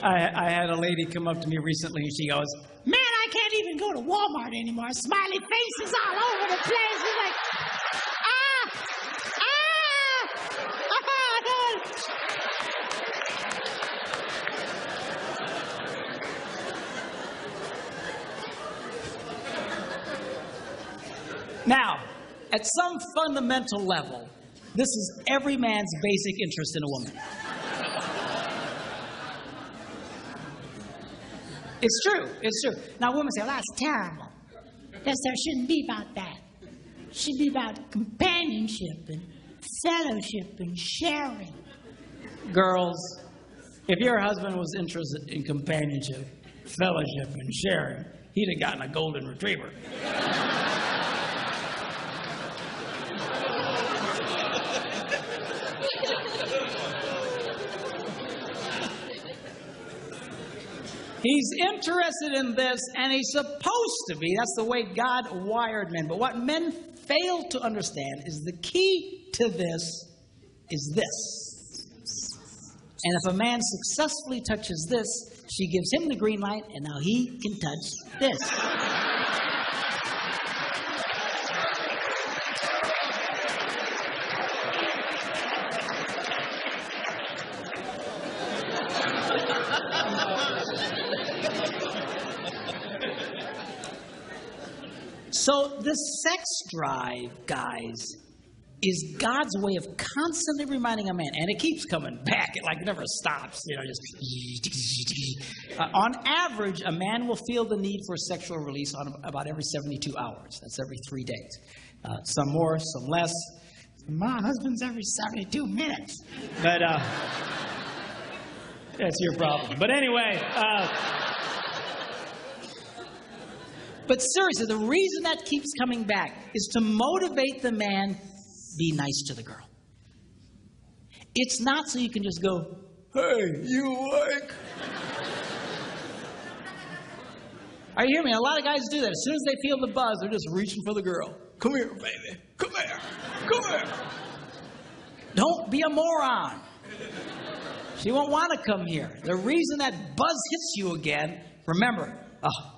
I had a lady come up to me recently and she goes, Man, I can't even go to Walmart anymore. Smiley faces all over the place. It's like, Now, at some fundamental level, this is every man's basic interest in a woman. It's true. It's true. Now, women say, well, that's terrible. yes, there shouldn't be about that. It should be about companionship and fellowship and sharing. Girls, if your husband was interested in companionship, fellowship, and sharing, he'd have gotten a golden retriever. He's interested in this, and he's supposed to be. That's the way God wired men. But what men fail to understand is the key to this is this. And if a man successfully touches this, she gives him the green light, and now he can touch this. So this sex drive, guys, is God's way of constantly reminding a man, and it keeps coming back. It like never stops. You know, just on average, a man will feel the need for sexual release on about every 72 hours. That's every 3 days. Some more, some less. My husband's every 72 minutes. But that's your problem. But anyway. But seriously, the reason that keeps coming back is to motivate the man, be nice to the girl. It's not so you can just go, hey, you awake? Are you hearing me? A lot of guys do that. As soon as they feel the buzz, they're just reaching for the girl. Come here, baby. Come here. Come here. Don't be a moron. She won't want to come here. The reason that buzz hits you again, remember,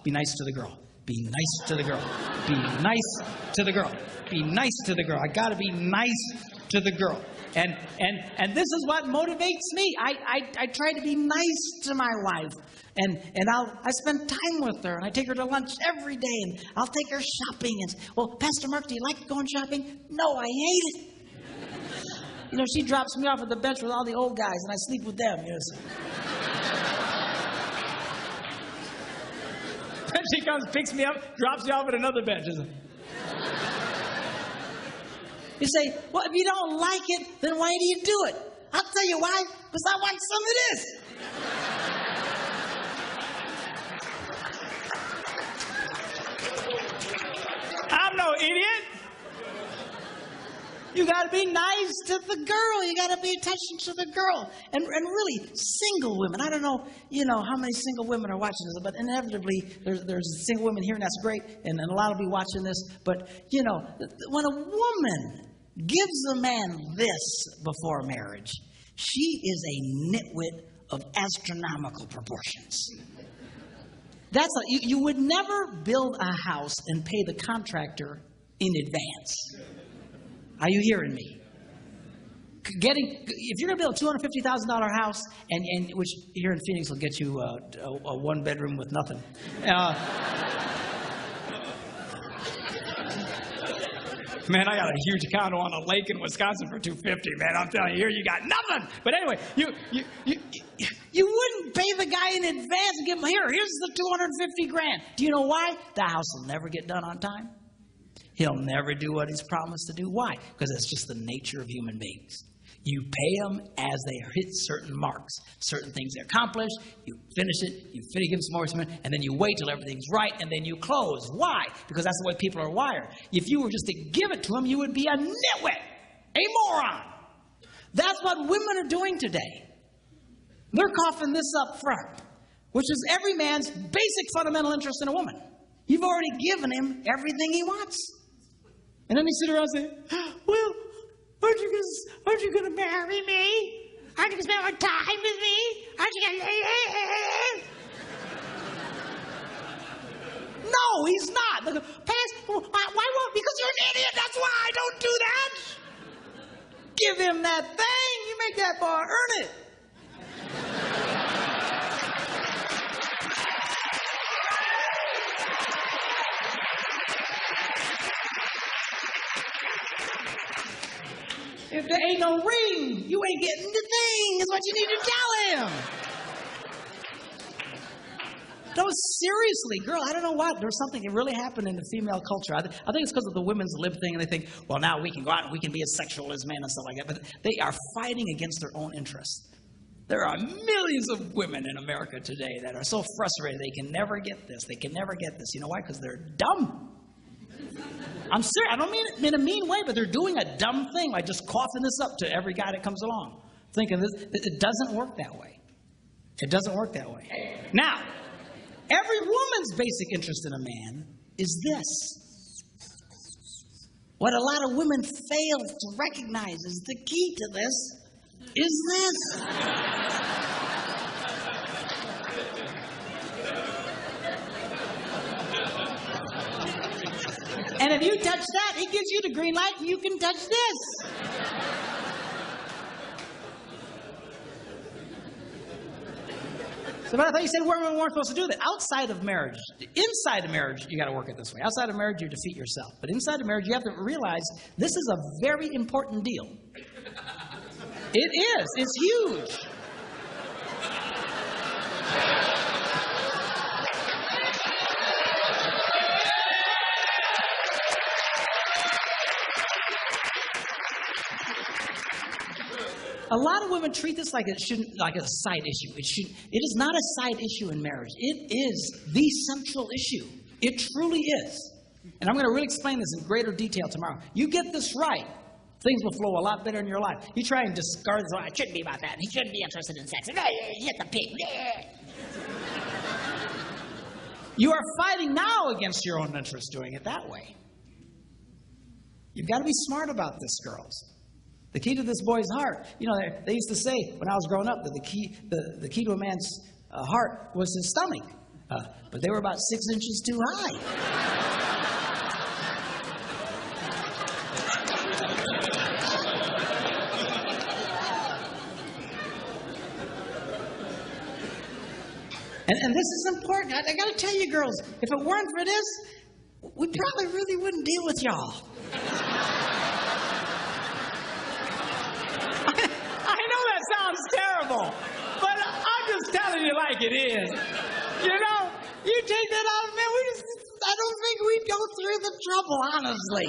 be nice to the girl. Be nice to the girl. Be nice to the girl. Be nice to the girl. I got to be nice to the girl. And this is what motivates me. I try to be nice to my wife. And I spend time with her, and I take her to lunch every day, and I'll take her shopping. And well, Pastor Mark, do you like going shopping? No, I hate it. You know, she drops me off at the bench with all the old guys, and I sleep with them. You know, so. Then she comes, picks me up, drops me off at another bench. You say, well, if you don't like it, then why do you do it? I'll tell you why. Because I want some of this. I'm no idiot. You got to be nice to the girl. You got to pay attention to the girl. And really, single women. I don't know, how many single women are watching this, but inevitably there's single women here, and that's great. And a lot will be watching this. But, when a woman gives a man this before marriage, she is a nitwit of astronomical proportions. You would never build a house and pay the contractor in advance. Are you hearing me? If you're going to build a $250,000 house, and which here in Phoenix will get you a one bedroom with nothing. Man, I got a huge condo on a lake in Wisconsin for $250. Man, I'm telling you, here you got nothing. But anyway, you wouldn't pay the guy in advance and give him here's the $250,000. Do you know why? The house will never get done on time. He'll never do what he's promised to do. Why? Because it's just the nature of human beings. You pay them as they hit certain marks, certain things they accomplish. You finish it, you give them some more, and then you wait till everything's right, and then you close. Why? Because that's the way people are wired. If you were just to give it to them, you would be a nitwit, a moron. That's what women are doing today. They're coughing this up front, which is every man's basic fundamental interest in a woman. You've already given him everything he wants. And then they sit around and say, well, aren't you going to marry me? Aren't you going to spend more time with me? Aren't you going to... No, he's not. Why won't? Because you're an idiot. That's why I don't do that. Give him that thing. You make that boy earn it. If there ain't no ring, you ain't getting the thing, is what you need to tell him. No, seriously, girl, I don't know what. There's something that really happened in the female culture. I think it's because of the women's lib thing, and they think, well, now we can go out and we can be as sexual as men and stuff like that. But they are fighting against their own interests. There are millions of women in America today that are so frustrated they can never get this. They can never get this. You know why? Because they're dumb. I'm serious. I don't mean it in a mean way, but they're doing a dumb thing, like just coughing this up to every guy that comes along. Thinking this, it doesn't work that way. It doesn't work that way. Now, every woman's basic interest in a man is this. What a lot of women fail to recognize is the key to this is this. And if you touch that, he gives you the green light and you can touch this. So, but I thought you said women weren't supposed to do that. Outside of marriage, inside of marriage, you got to work it this way. Outside of marriage, you defeat yourself. But inside of marriage, you have to realize this is a very important deal. It is. It's huge. A lot of women treat this like a side issue. It is not a side issue in marriage. It is the central issue. It truly is. And I'm going to really explain this in greater detail tomorrow. You get this right, things will flow a lot better in your life. You try and discard this, it shouldn't be about that. He shouldn't be interested in sex. Hit the pig. You are fighting now against your own interest doing it that way. You've got to be smart about this, girls. The key to this boy's heart. You know, they used to say when I was growing up that the key to a man's heart was his stomach. But they were about 6 inches too high. And this is important. I got to tell you, girls, if it weren't for this, we probably really wouldn't deal with y'all. I know that sounds terrible, but I'm just telling you like it is. You know, you take that out of me, I don't think we'd go through the trouble, honestly.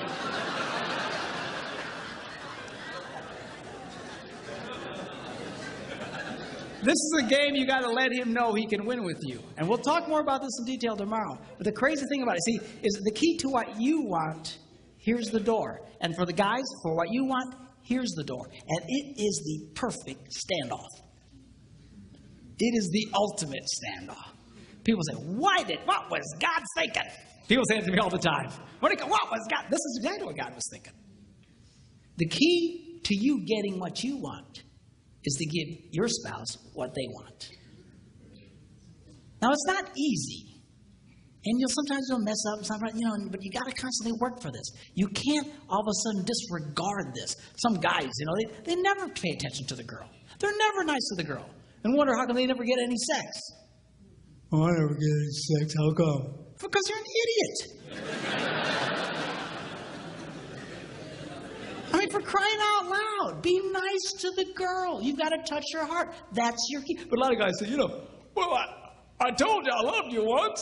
This is a game you got to let him know he can win with you. And we'll talk more about this in detail tomorrow. But the crazy thing about it, see, is the key to what you want, here's the door. And for the guys, for what you want, here's the door. And it is the perfect standoff. It is the ultimate standoff. People say, what was God thinking? People say it to me all the time. What was God? This is exactly what God was thinking. The key to you getting what you want is to give your spouse what they want. Now, it's not easy. And sometimes you'll mess up, but you got to constantly work for this. You can't all of a sudden disregard this. Some guys, they never pay attention to the girl. They're never nice to the girl. And wonder how come they never get any sex. Oh, I never get any sex. How come? Because you're an idiot. I mean, for crying out loud, be nice to the girl. You've got to touch her heart. That's your key. But a lot of guys say, well, I told you I loved you once.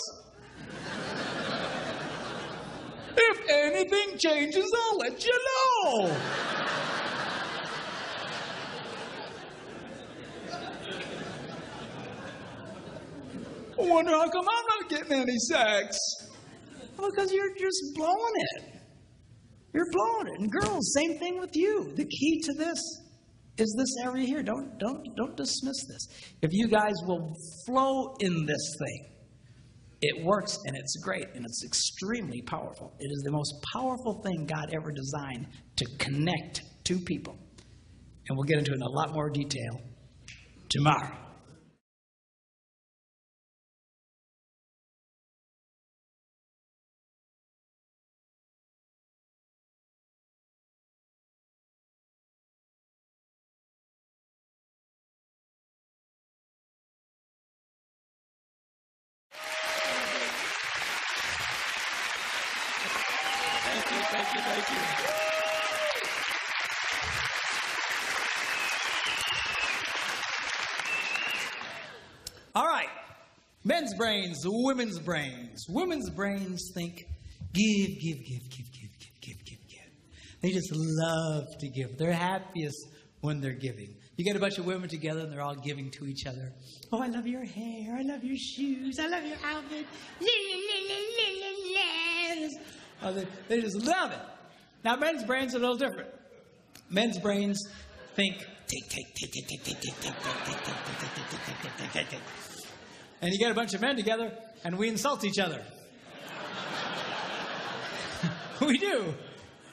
If anything changes, I'll let you know. I wonder how come I'm not getting any sex. Well, because you're just blowing it. You're blowing it. And girls, same thing with you. The key to this is this area here. Don't dismiss this. If you guys will flow in this thing, it works and it's great and it's extremely powerful. It is the most powerful thing God ever designed to connect two people. And we'll get into it in a lot more detail tomorrow. Thank you. All right. Men's brains, women's brains. Women's brains think give. They just love to give. They're happiest when they're giving. You get a bunch of women together and they're all giving to each other. Oh, I love your hair. I love your shoes. I love your outfit. Oh, they just love it. Now, men's brains are a little different. Men's brains think take. And you get a bunch of men together and we insult each other. We do.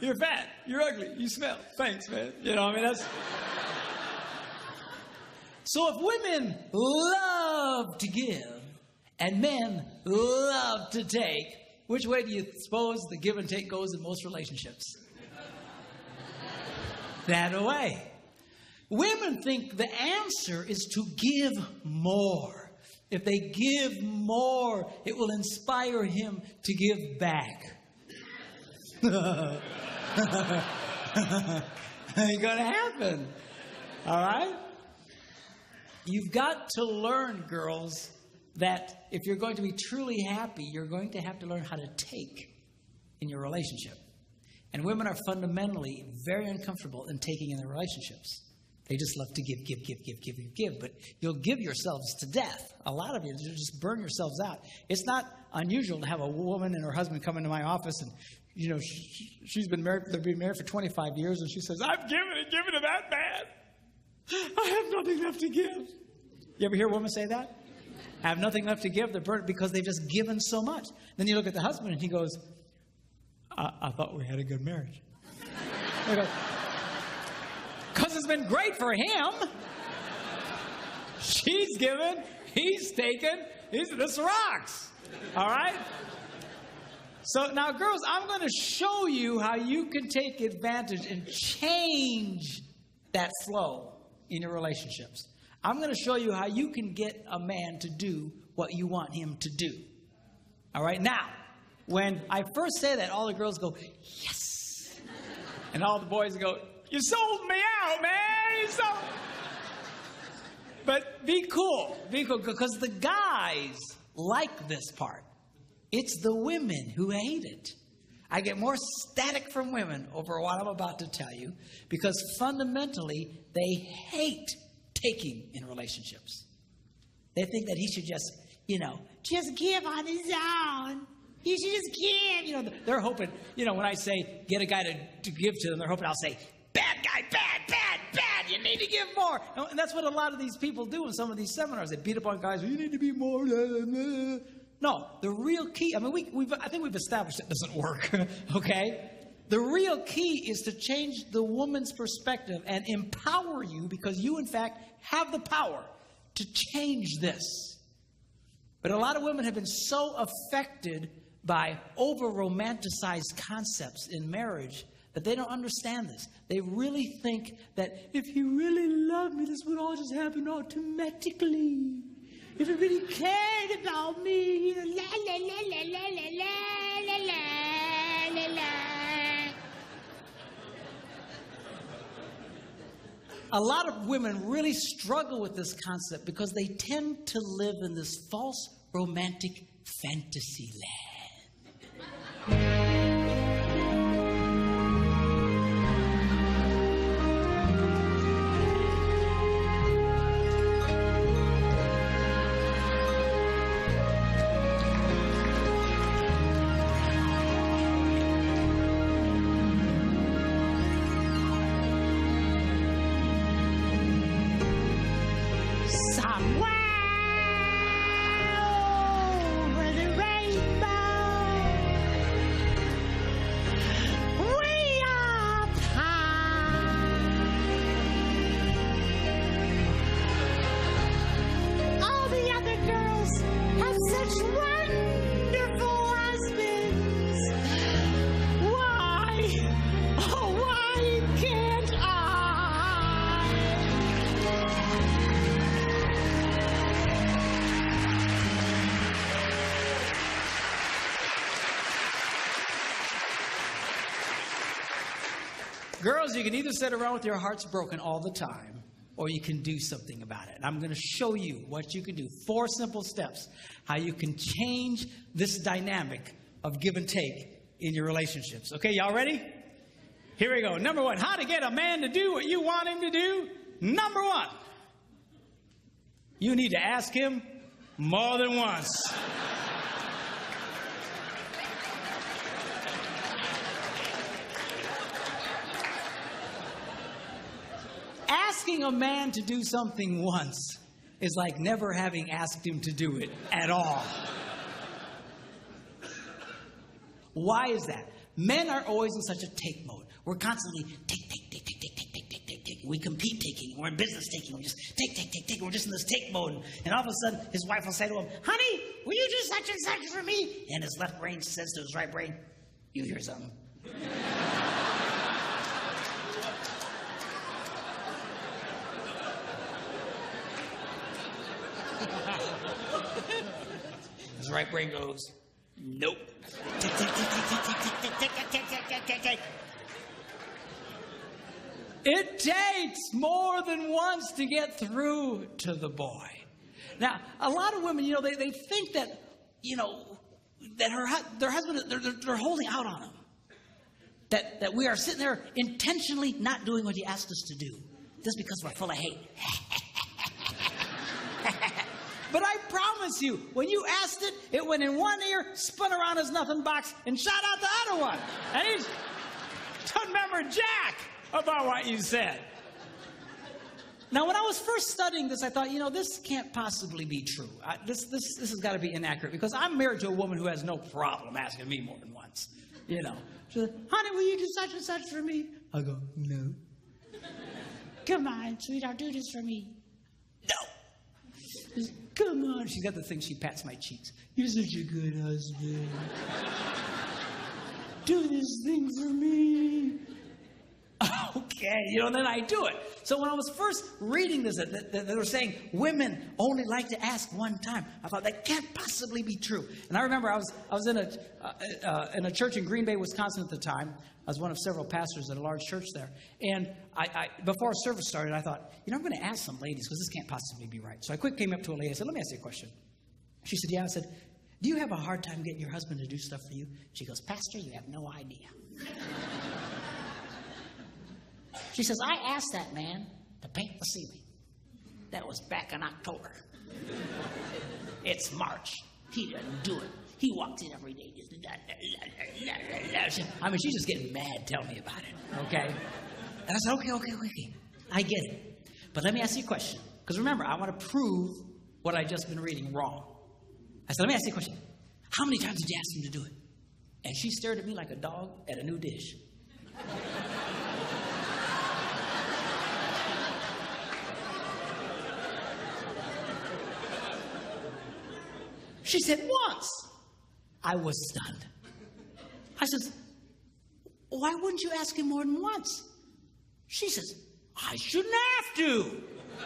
You're fat. You're ugly. You smell. Thanks, man. That's... So if women love to give and men love to take, which way do you suppose the give and take goes in most relationships? That way. Women think the answer is to give more. If they give more, it will inspire him to give back. Ain't gonna happen. All right? You've got to learn, girls, that if you're going to be truly happy, you're going to have to learn how to take in your relationship. And women are fundamentally very uncomfortable in taking in their relationships. They just love to give. But you'll give yourselves to death. A lot of you just burn yourselves out. It's not unusual to have a woman and her husband come into my office and, she's been married, they've been married for 25 years, and she says, I've given it that bad. I have nothing left to give. You ever hear a woman say that? I have nothing left to give. They're burnt because they've just given so much. Then you look at the husband and he goes, I thought we had a good marriage. Because it's been great for him. She's given, he's taken, this rocks. All right? So now, girls, I'm going to show you how you can take advantage and change that flow in your relationships. I'm going to show you how you can get a man to do what you want him to do. All right? Now, when I first say that, all the girls go, yes. And all the boys go, you sold me out, man. You sold. But be cool, because the guys like this part. It's the women who hate it. I get more static from women over what I'm about to tell you because fundamentally they hate taking in relationships. They think that he should just, just give on his own. He should just give. They're hoping, when I say get a guy to give to them, they're hoping I'll say, bad guy, bad, you need to give more. And that's what a lot of these people do in some of these seminars. They beat up on guys, you need to be more. No, the real key, I think we've established it doesn't work, okay? The real key is to change the woman's perspective and empower you because you, in fact, have the power to change this. But a lot of women have been so affected by over-romanticized concepts in marriage that they don't understand this. They really think that if he really loved me, this would all just happen automatically. If he really cared about me, la la la la la la la la la la. A lot of women really struggle with this concept because they tend to live in this false romantic fantasy land. Girls, you can either sit around with your hearts broken all the time, or you can do something about it. And I'm going to show you what you can do. 4 simple steps, how you can change this dynamic of give and take in your relationships. Okay, y'all ready? Here we go. Number 1, how to get a man to do what you want him to do. Number 1, you need to ask him more than once. Asking a man to do something once is like never having asked him to do it at all. Why is that? Men are always in such a take mode. We're constantly take. We compete taking. We're in business taking. We just take. We're just in this take mode. And all of a sudden, his wife will say to him, honey, will you do such and such for me? And his left brain says to his right brain, you hear something. His right brain goes, nope. It takes more than once to get through to the boy. Now, a lot of women, they think that, that their husband, they're holding out on him. That we are sitting there intentionally not doing what he asked us to do, just because we're full of hate. But I promise you, when you asked it, it went in one ear, spun around his nothing box, and shot out the other one. And he doesn't remember jack about what you said. Now, when I was first studying this, I thought, this can't possibly be true. This has got to be inaccurate, because I'm married to a woman who has no problem asking me more than once. She said, honey, will you do such and such for me? I go, no. Come on, sweetheart, do this for me. No. Come on. She's got the thing, she pats my cheeks. You're such a good husband. Do this thing for me. Okay, then I do it. So when I was first reading this, they were saying women only like to ask one time. I thought that can't possibly be true. And I remember I was in a church in Green Bay, Wisconsin at the time. I was one of several pastors at a large church there. And I before our service started, I thought, I'm going to ask some ladies because this can't possibly be right. So I quick came up to a lady. I said, let me ask you a question. She said, yeah. I said, do you have a hard time getting your husband to do stuff for you? She goes, Pastor, you have no idea. She says, I asked that man to paint the ceiling. That was back in October. It's March. He doesn't do it. He walks in every day. Just I mean, she's just getting mad. Tell me about it, okay? And I said, okay. I get it. But let me ask you a question. Because remember, I want to prove what I've just been reading wrong. I said, let me ask you a question. How many times did you ask him to do it? And she stared at me like a dog at a new dish. She said, once. I was stunned. I said, why wouldn't you ask him more than once? She says, I shouldn't have to. I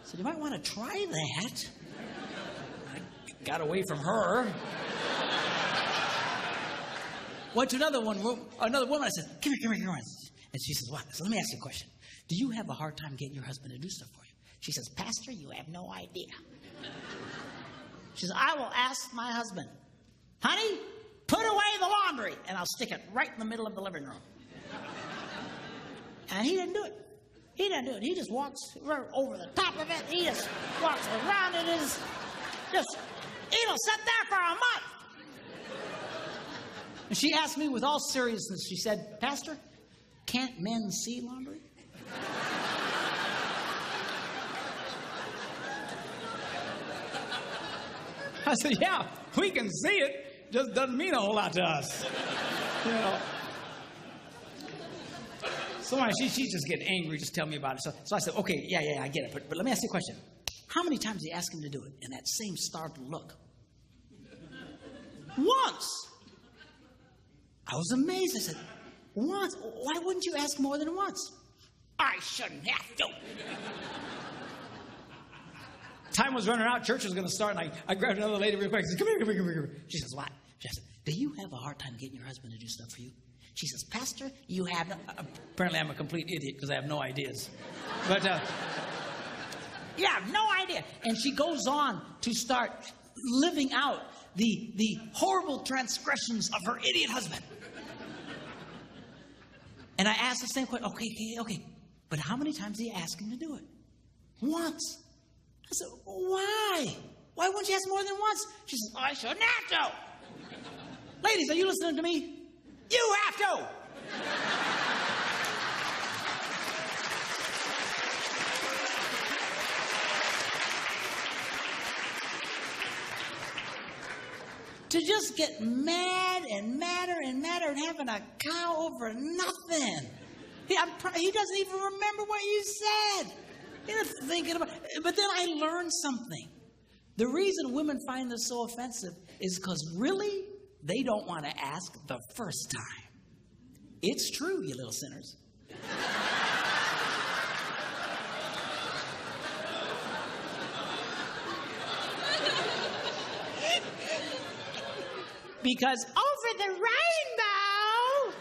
said, you might want to try that. I got away from her. Went to another woman. I said, come here. And she says, what? I said, let me ask you a question. Do you have a hard time getting your husband to do stuff for you? She says, Pastor, you have no idea. She says, I will ask my husband, honey, put away the laundry, and I'll stick it right in the middle of the living room. And he didn't do it. He just walks right over the top of it. He just walks around it. It'll sit there for a month. And she asked me with all seriousness, she said, Pastor, can't men see laundry? I said, yeah, we can see it. Just doesn't mean a whole lot to us. So she's just getting angry. Just tell me about it. So I said, okay, yeah, I get it. But let me ask you a question. How many times did you ask him to do it in that same startled look? Once. I was amazed. I said, once? Why wouldn't you ask more than once? I shouldn't have to. Time was running out. Church was going to start, and I grabbed another lady real quick. I said, come here. She says, what? She said, do you have a hard time getting your husband to do stuff for you? She says, Pastor, you have no... Apparently, I'm a complete idiot because I have no ideas. But, yeah, no idea. And she goes on to start living out the horrible transgressions of her idiot husband. And I asked the same question. Okay. But how many times did you ask him to do it? Once. I said, why? Why wouldn't you ask more than once? She says, I shouldn't have to. Ladies, are you listening to me? You have to. To just get mad and madder and having a cow over nothing. He doesn't even remember what you said. He's thinking about it. But then I learned something. The reason women find this so offensive is because really, they don't want to ask the first time. It's true, you little sinners. Because over the rainbow,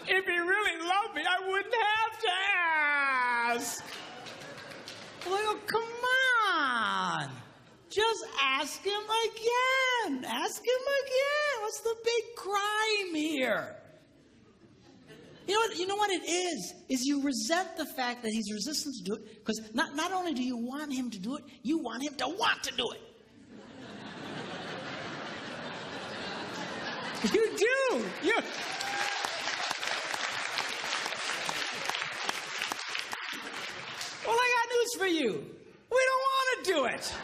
if he really loved me, I wouldn't have to ask. Well, come on. Just ask him again. Ask him again. What's the big crime here? You know what it is you resent the fact that he's resistant to do it, because not only do you want him to do it, you want him to want to do it. You do. Well, I got news for you. We don't want to do it.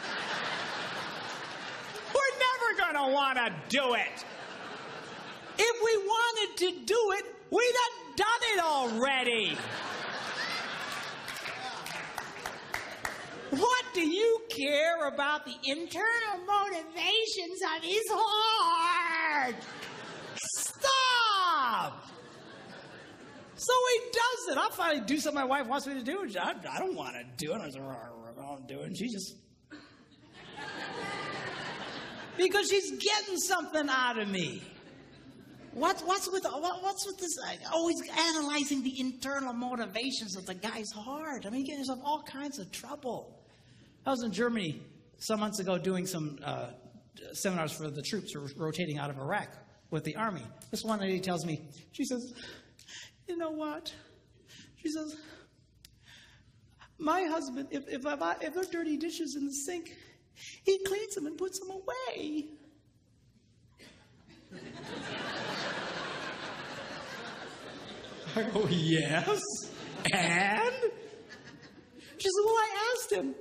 We're never going to want to do it. If we wanted to do it, we'd have done it already. What do you care about the Internal motivations of his heart. Stop! So he does it. I'll finally do something my wife wants me to do. I don't want to do it. I don't do it. And she just... because she's getting something out of me. What's with this? Always analyzing the internal motivations of the guy's heart. I mean, you get yourself all kinds of trouble. I was in Germany some months ago doing some seminars for the troops who were rotating out of Iraq with the army. This one lady tells me, she says, you know what? She says, my husband, if there are dirty dishes in the sink, he cleans them and puts them away. I go, yes, and? She said, well, I asked him,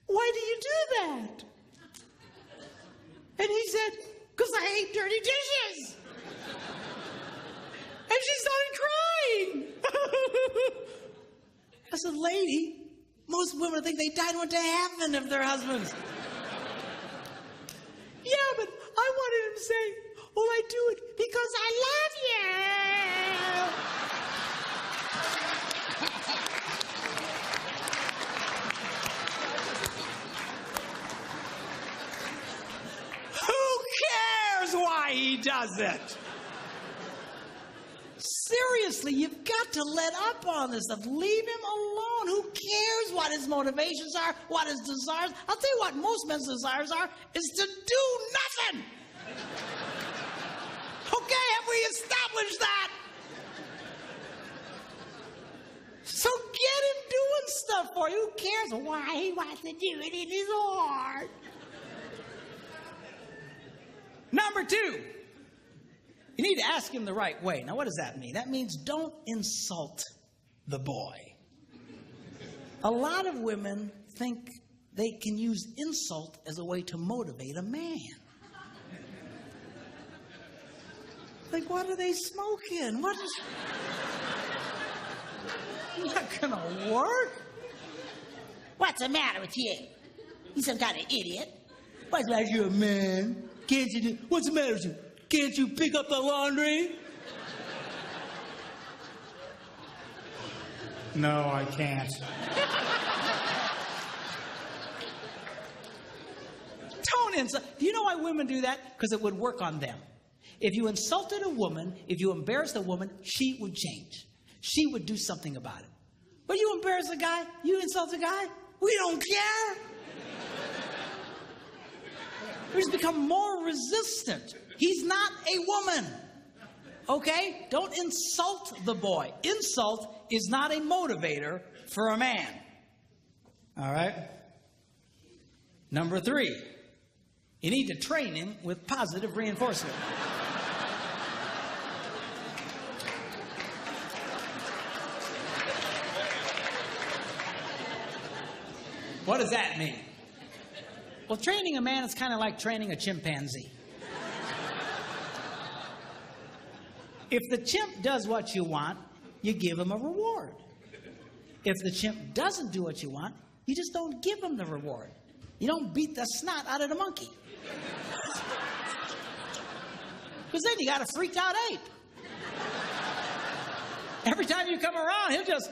why do you do that? And he said, because I hate dirty dishes. And she started crying. I said, lady, most women think they died and went to heaven if their husbands. Yeah, but I wanted him to say, well, I do it because I love you. Who cares why he does it? Seriously, you've got to let up on this stuff. Leave him alone. Who cares what his motivations are, what his desires? I'll tell you what most men's desires are, is to do nothing. Okay, have we established that? So get him doing stuff for you. Who cares why he wants to do it in his heart? Number 2, you need to ask him the right way. Now, what does that mean? That means don't insult the boy. A lot of women think they can use insult as a way to motivate a man. Like, what are they smoking? What is... not gonna work. What's the matter with you? You some kind of idiot. What's the matter? You're a man. Can't you do... What's the matter with you? Can't you pick up the laundry? No, I can't. Don't insult. Do you know why women do that? Because it would work on them. If you insulted a woman, if you embarrassed a woman, she would change. She would do something about it. But you embarrass a guy, you insult a guy, we don't care. We just become more resistant. He's not a woman. Okay? Don't insult the boy. Insult is not a motivator for a man. All right? Number 3, you need to train him with positive reinforcement. What does that mean? Well, training a man is kind of like training a chimpanzee. If the chimp does what you want, you give him a reward. If the chimp doesn't do what you want, you just don't give him the reward. You don't beat the snot out of the monkey. Because then you got a freaked out ape. Every time you come around, he'll just...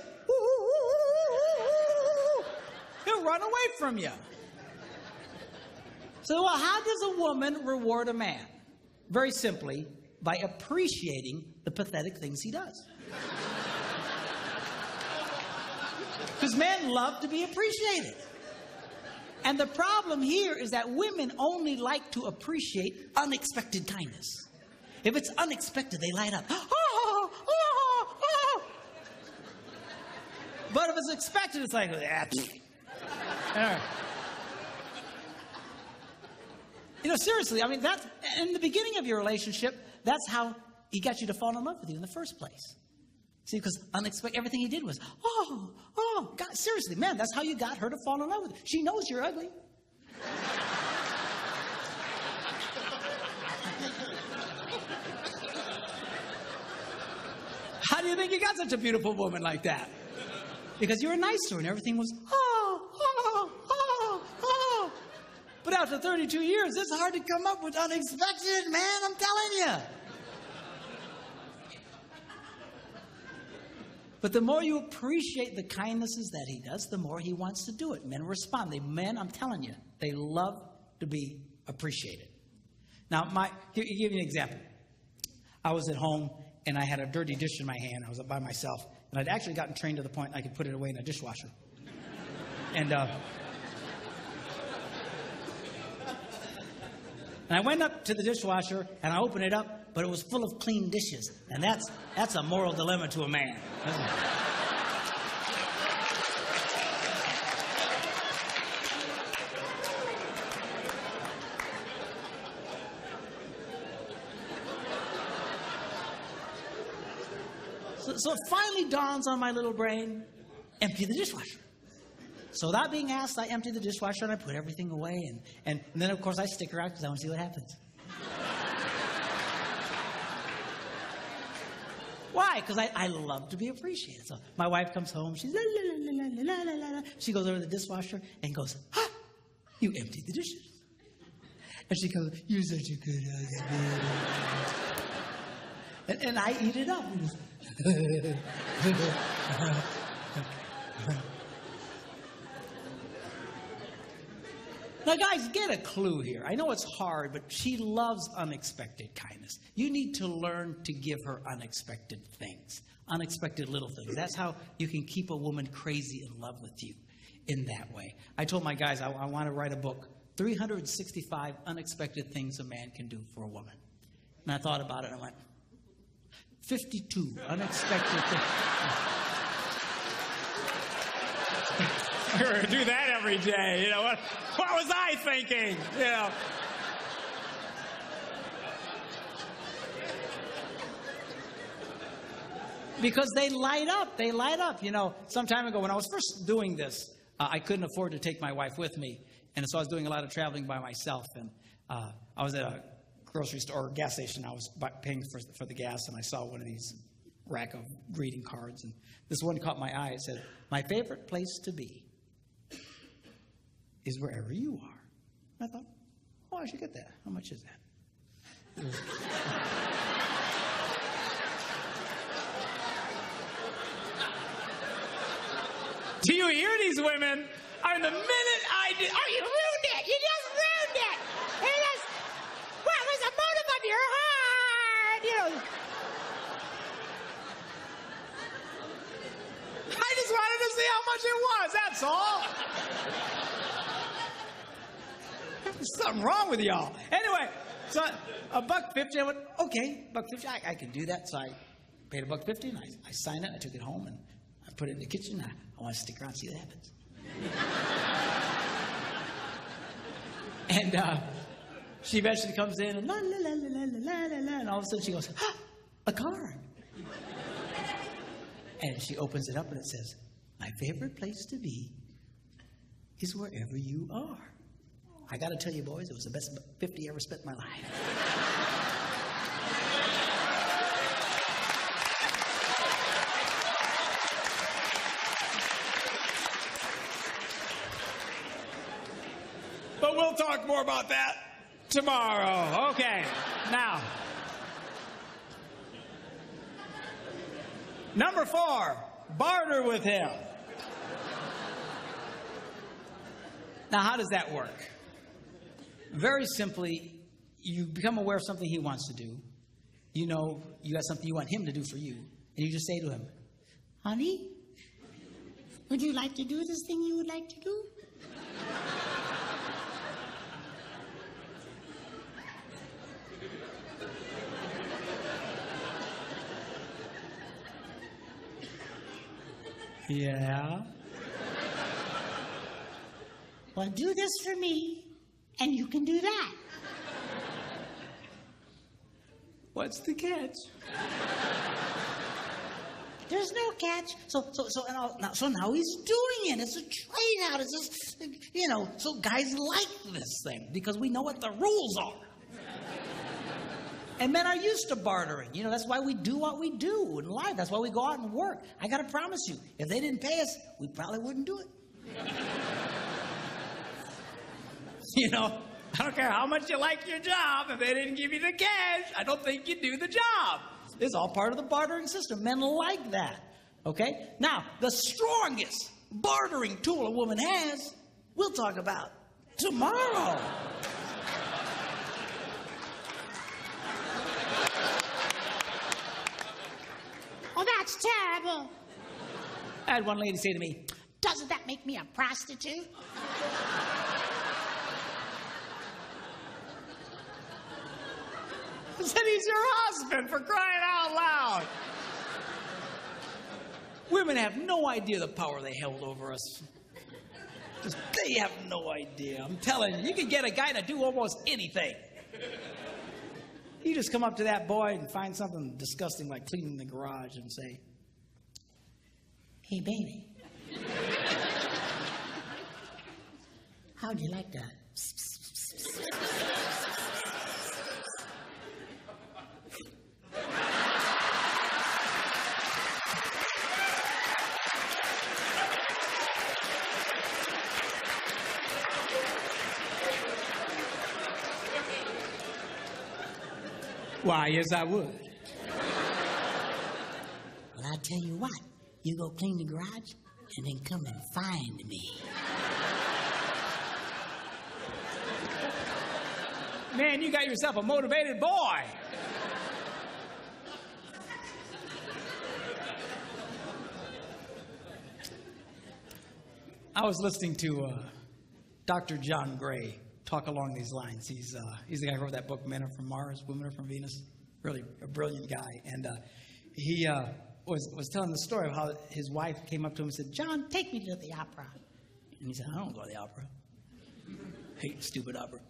he'll run away from you. So, well, how does a woman reward a man? Very simply, by appreciating the pathetic things he does. Because men love to be appreciated. And the problem here is that women only like to appreciate unexpected kindness. If it's unexpected, they light up. Oh, oh, oh. But if it's expected, it's like, you know, seriously, I mean, that's, in the beginning of your relationship, that's how he got you to fall in love with you in the first place. See, because unexpected, everything he did was, oh, God, seriously, man, that's how you got her to fall in love with you. She knows you're ugly. How do you think you got such a beautiful woman like that? Because you were nice to her and everything was, But after 32 years, it's hard to come up with unexpected, man, I'm telling you. But the more you appreciate the kindnesses that he does, the more he wants to do it. Men respond. Men, I'm telling you, they love to be appreciated. Now, give you an example. I was at home, and I had a dirty dish in my hand. I was by myself, and I'd actually gotten trained to the point I could put it away in a dishwasher. And I went up to the dishwasher, and I opened it up, but it was full of clean dishes. And that's a moral dilemma to a man. So it finally dawns on my little brain, empty the dishwasher. So without being asked, I empty the dishwasher and I put everything away. And then, of course, I stick around because I want to see what happens. Why? Because I love to be appreciated. So my wife comes home. She's la, la, la, la, la, la, la. She goes over to the dishwasher and goes, you emptied the dishes. And she goes, you're such a good husband. And I eat it up. Now, guys, get a clue here. I know it's hard, but she loves unexpected kindness. You need to learn to give her unexpected things, unexpected little things. That's how you can keep a woman crazy in love with you in that way. I told my guys I want to write a book, 365 unexpected things a man can do for a woman. And I thought about it, and I went, 52 unexpected things. We're going to do that every day. You know, what was I thinking? You know. Because they light up. They light up. You know, some time ago when I was first doing this, I couldn't afford to take my wife with me. And so I was doing a lot of traveling by myself. And I was at a grocery store or gas station. I was paying for the gas, and I saw one of these rack of greeting cards. And this one caught my eye. It said, "My favorite place to be is wherever you are." And I thought, oh, I should get that. How much is that? Do you hear these women? I mean, the minute I did... Oh, you ruined it! You just ruined it! What was the motive of your heart? You know. I just wanted to see how much it was, that's all. There's something wrong with y'all. Anyway, so $1.50. I went, okay, $1.50. I can do that. So I paid $1.50, and I signed it. I took it home, and I put it in the kitchen. I want to stick around and see what happens. And she eventually comes in, and la, la, la, la, la, la, la, la, and all of a sudden she goes, a card. And she opens it up, and it says, "My favorite place to be is wherever you are." I got to tell you, boys, it was the best $50 I ever spent in my life. But we'll talk more about that tomorrow. Okay, now. Number 4, barter with him. Now, how does that work? Very simply, you become aware of something he wants to do. You know you have something you want him to do for you. And you just say to him, "Honey, would you like to do this thing you would like to do?" Yeah. Well, do this for me, and you can do that. What's the catch? There's no catch. So now he's doing it. It's a trade out. It's just, you know, So guys like this thing because we know what the rules are. And men are used to bartering. You know, that's why we do what we do in life. That's why we go out and work. I got to promise you, if they didn't pay us, we probably wouldn't do it. You know, I don't care how much you like your job. If they didn't give you the cash, I don't think you'd do the job. It's all part of the bartering system. Men like that. Okay? Now, the strongest bartering tool a woman has, we'll talk about tomorrow. Oh, that's terrible. I had one lady say to me, Doesn't that make me a prostitute? I said, he's your husband, for crying out loud. Women have no idea the power they held over us. Just, they have no idea. I'm telling you, you can get a guy to do almost anything. You just come up to that boy and find something disgusting like cleaning the garage and say, Hey, baby. How'd you like that? why, yes, I would. Well, I'll tell you what. You go clean the garage and then come and find me. Man, you got yourself a motivated boy. I was listening to Dr. John Gray talk along these lines. He's the guy who wrote that book, Men Are From Mars, Women Are From Venus. Really a brilliant guy. And he was telling the story of how his wife came up to him and said, John, take me to the opera. And he said, I don't go to the opera. Hate stupid opera.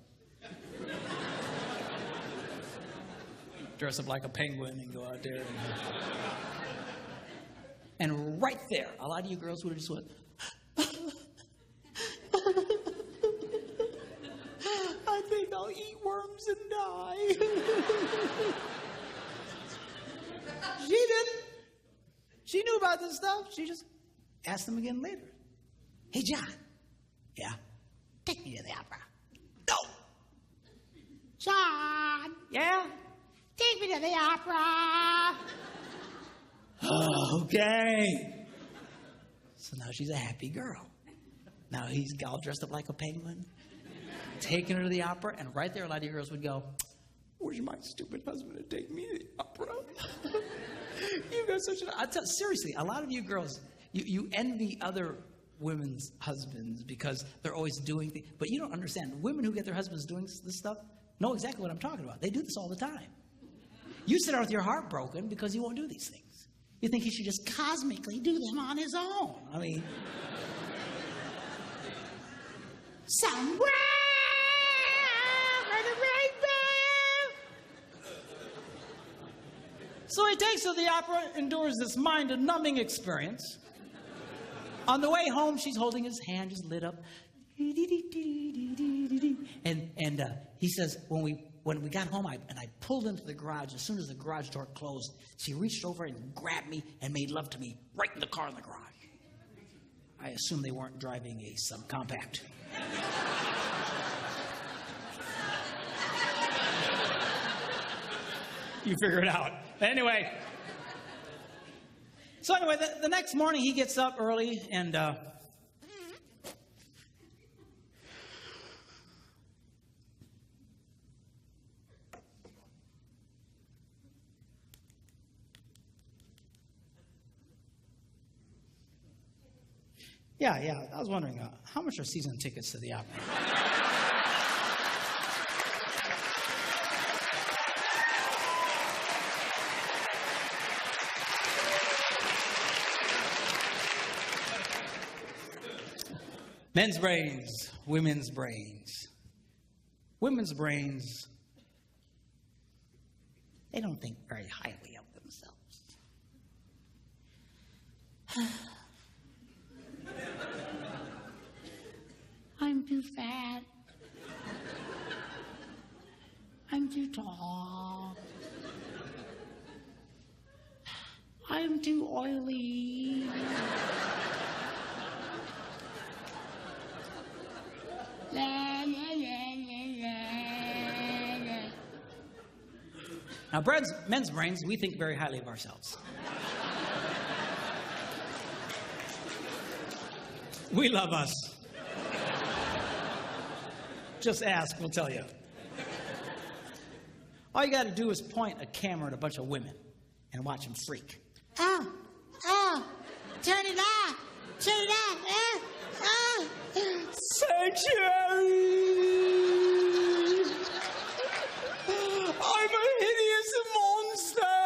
Dress up like a penguin and go out there. And right there, a lot of you girls would have just went, I think I'll eat worms and die. She didn't. She knew about this stuff. She just asked him again later. Hey, John. Yeah? Take me to the opera. No. John, Yeah? take me to the opera. Okay. So now she's a happy girl. Now he's all dressed up like a penguin, taking her to the opera, and right there a lot of you girls would go, where's my stupid husband to take me to the opera? You got such a... seriously, a lot of you girls, you envy other women's husbands because they're always doing things. But you don't understand. Women who get their husbands doing this stuff know exactly what I'm talking about. They do this all the time. You sit there with your heart broken because he won't do these things. You think he should just cosmically do them on his own. I mean... Somewhere where the rainbow. So he takes her to the opera, endures this mind-numbing experience. On the way home, she's holding his hand, just lit up. And he says, when we got home, I pulled into the garage. As soon as the garage door closed, she reached over and grabbed me and made love to me right in the car in the garage. I assume they weren't driving a subcompact. You figure it out. Anyway. So anyway, the next morning he gets up early and Yeah, I was wondering, how much are season tickets to the opera? Men's brains, women's brains. Women's brains, they don't think very highly of themselves. I'm too fat. I'm too tall. too oily. La, la, la, la, la. Now, men's brains, we think very highly of ourselves. We love us. Just ask, we'll tell you. All you got to do is point a camera at a bunch of women and watch them freak. Oh, turn it on. Turn it on. Sanctuary! I'm a hideous monster!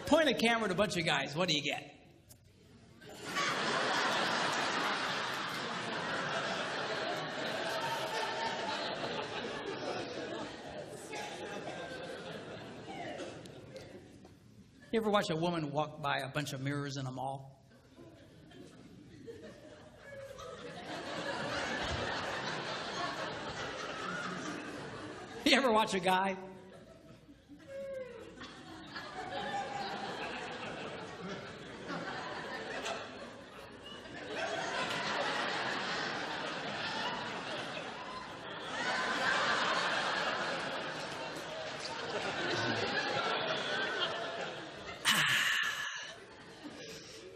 Point a camera at a bunch of guys, what do you get? You ever watch a woman walk by a bunch of mirrors in a mall? You ever watch a guy?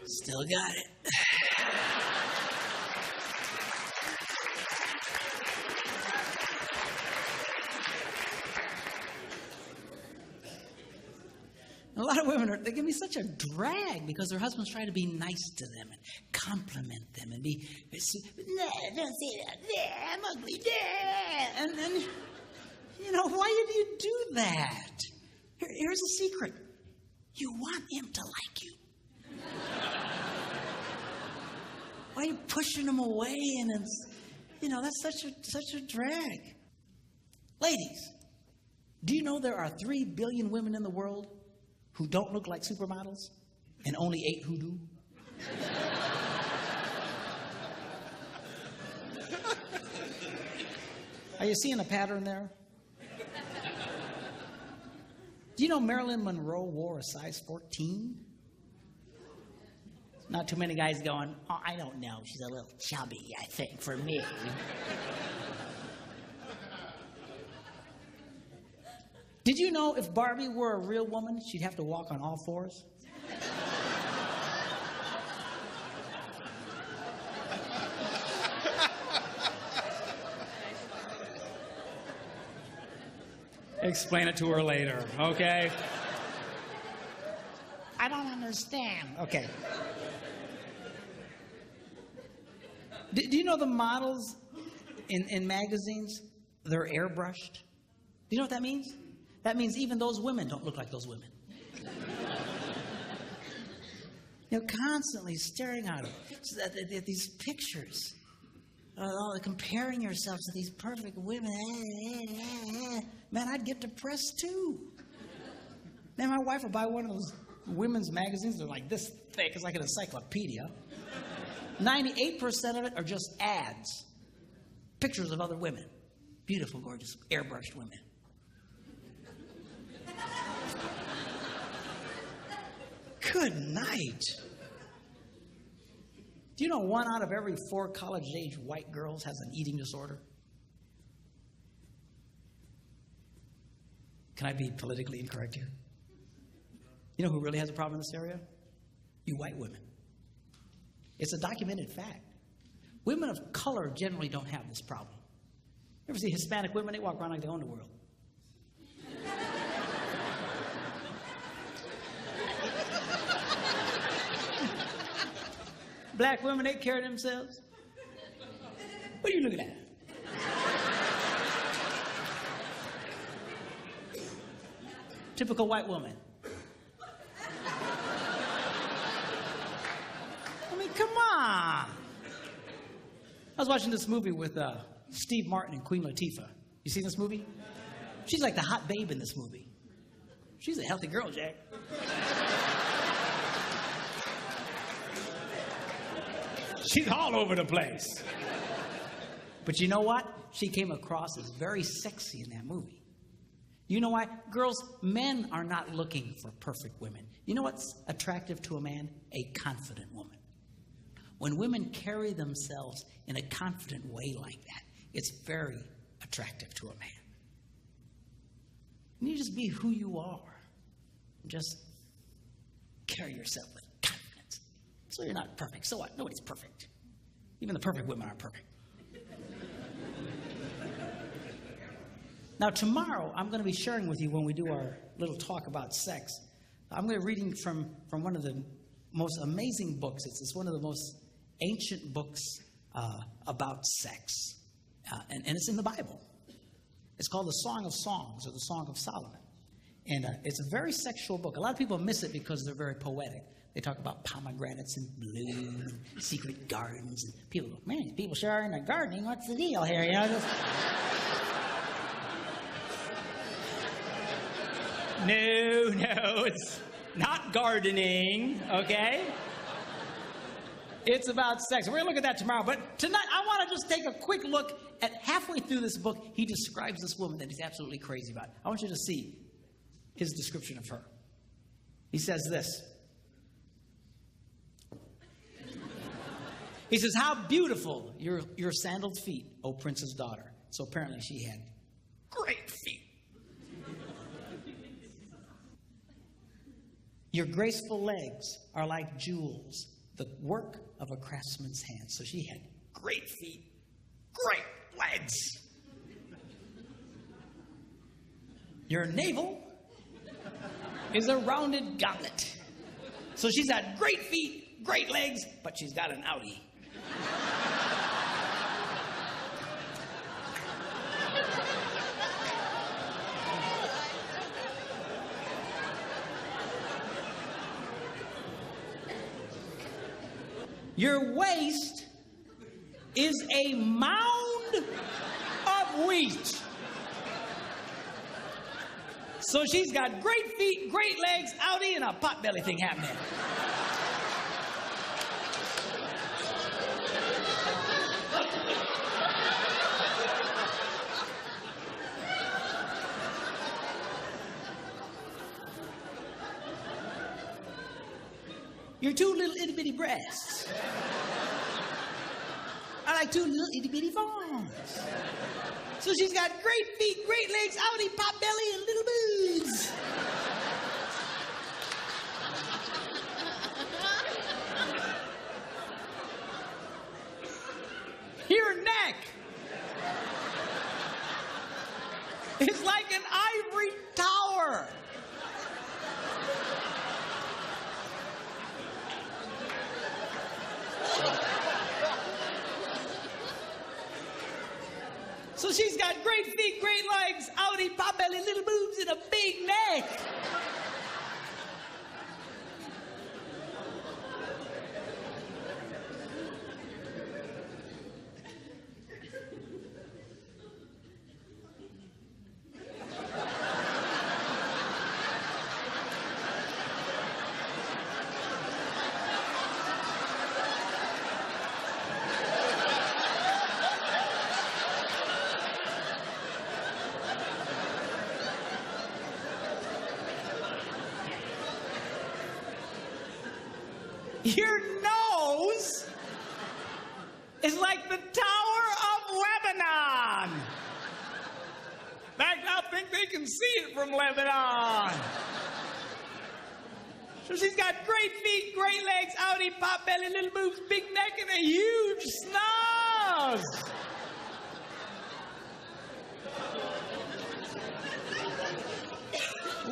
Still got it. A lot of women they can be such a drag because their husbands try to be nice to them and compliment them and be, nah, don't say that, nah, I'm ugly, nah. And then, you know, why do you do that? Here's a secret. You want him to like you. Why are you pushing them away? And it's, you know, that's such a drag. Ladies, do you know there are 3 billion women in the world who don't look like supermodels and only 8 who do? Are you seeing a pattern there? Do you know Marilyn Monroe wore a size 14? Not too many guys going, oh, I don't know. She's a little chubby, I think, for me. Did you know if Barbie were a real woman, she'd have to walk on all fours? Explain it to her later, okay? I don't understand. Okay. Do you know the models in magazines, they're airbrushed? Do you know what that means? That means even those women don't look like those women. You're constantly staring at these pictures. Comparing yourself to these perfect women. Man, I'd get depressed too. Man, my wife will buy one of those women's magazines. They're like this thick. It's like an encyclopedia. 98% of it are just ads. Pictures of other women. Beautiful, gorgeous, airbrushed women. Good night. Do you know 1 out of every 4 college-age white girls has an eating disorder? Can I be politically incorrect here? You know who really has a problem in this area? You white women. It's a documented fact. Women of color generally don't have this problem. You ever see Hispanic women? They walk around like they own the world. Black women, they care of themselves. What are you looking at? Typical white woman. I mean, come on. I was watching this movie with Steve Martin and Queen Latifah. You seen this movie? She's like the hot babe in this movie. She's a healthy girl, Jack. She's all over the place. But you know what? She came across as very sexy in that movie. You know why? Girls, men are not looking for perfect women. You know what's attractive to a man? A confident woman. When women carry themselves in a confident way like that, it's very attractive to a man. And you just be who you are. Just carry yourself with confidence. So you're not perfect. So what? Nobody's perfect. Even the perfect women aren't perfect. Now, tomorrow, I'm going to be sharing with you when we do our little talk about sex. I'm going to be reading from one of the most amazing books. It's one of the most ancient books about sex. And it's in the Bible. It's called the Song of Songs, or the Song of Solomon. And it's a very sexual book. A lot of people miss it because they're very poetic. They talk about pomegranates and bloom and secret gardens. And people go, man, people sure are into gardening. What's the deal here? You know, No, it's not gardening, okay? It's about sex. We're going to look at that tomorrow. But tonight, I want to just take a quick look at halfway through this book. He describes this woman that he's absolutely crazy about. I want you to see his description of her. He says this. He says, how beautiful your sandaled feet, O prince's daughter. So apparently she had great feet. Your graceful legs are like jewels, the work of a craftsman's hand. So she had great feet, great legs. Your navel is a rounded goblet. So she's got great feet, great legs, but she's got an outie. Your waist is a mound of wheat. So she's got great feet, great legs, outie, and a potbelly thing happening. Your two little itty bitty breasts are like two little itty bitty farms. So she's got great feet, great legs, outie, pot belly, and little boobs. Your neck is like an ivory tower. So she's got great feet, great legs, outie, pot belly, little boobs, and a big neck. Your nose is like the Tower of Lebanon. In fact, I think they can see it from Lebanon. So she's got great feet, great legs, outie, pot belly, little boobs, big neck, and a huge snoz.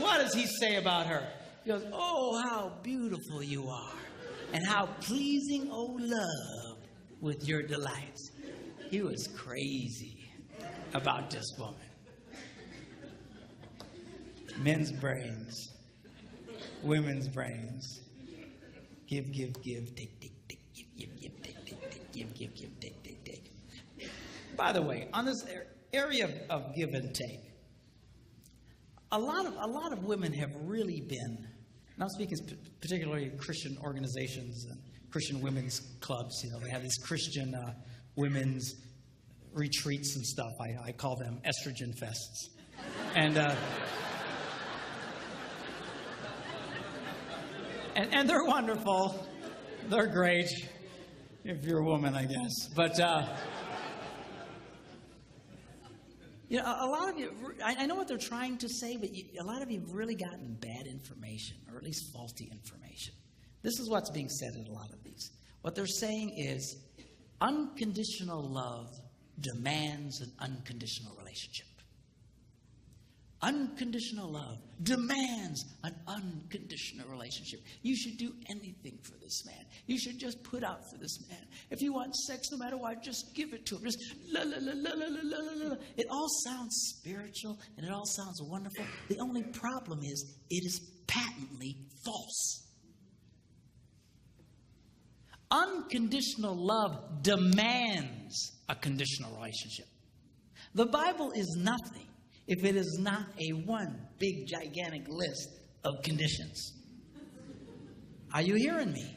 What does he say about her? He goes, oh, how beautiful you are. And how pleasing, O love, with your delights. He was crazy about this woman. Men's brains, women's brains. Give, take, give, take. By the way, on this area of give and take, a lot of women have really been, and I'm speaking particularly Christian organizations and Christian women's clubs. You know, they have these Christian women's retreats and stuff. I call them estrogen fests. And they're wonderful. They're great. If you're a woman, I guess. But, you know, a lot of you, I know what they're trying to say, but a lot of you have really gotten bad information, or at least faulty information. This is what's being said in a lot of these. What they're saying is unconditional love demands an unconditional relationship. Unconditional love demands an unconditional relationship. You should do anything for this man. You should just put out for this man. If you want sex, no matter what, just give it to him. Just la la la la la la la la. It all sounds spiritual and it all sounds wonderful. The only problem is it is patently false. Unconditional love demands a conditional relationship. The Bible is nothing if it is not a one big gigantic list of conditions. Are you hearing me?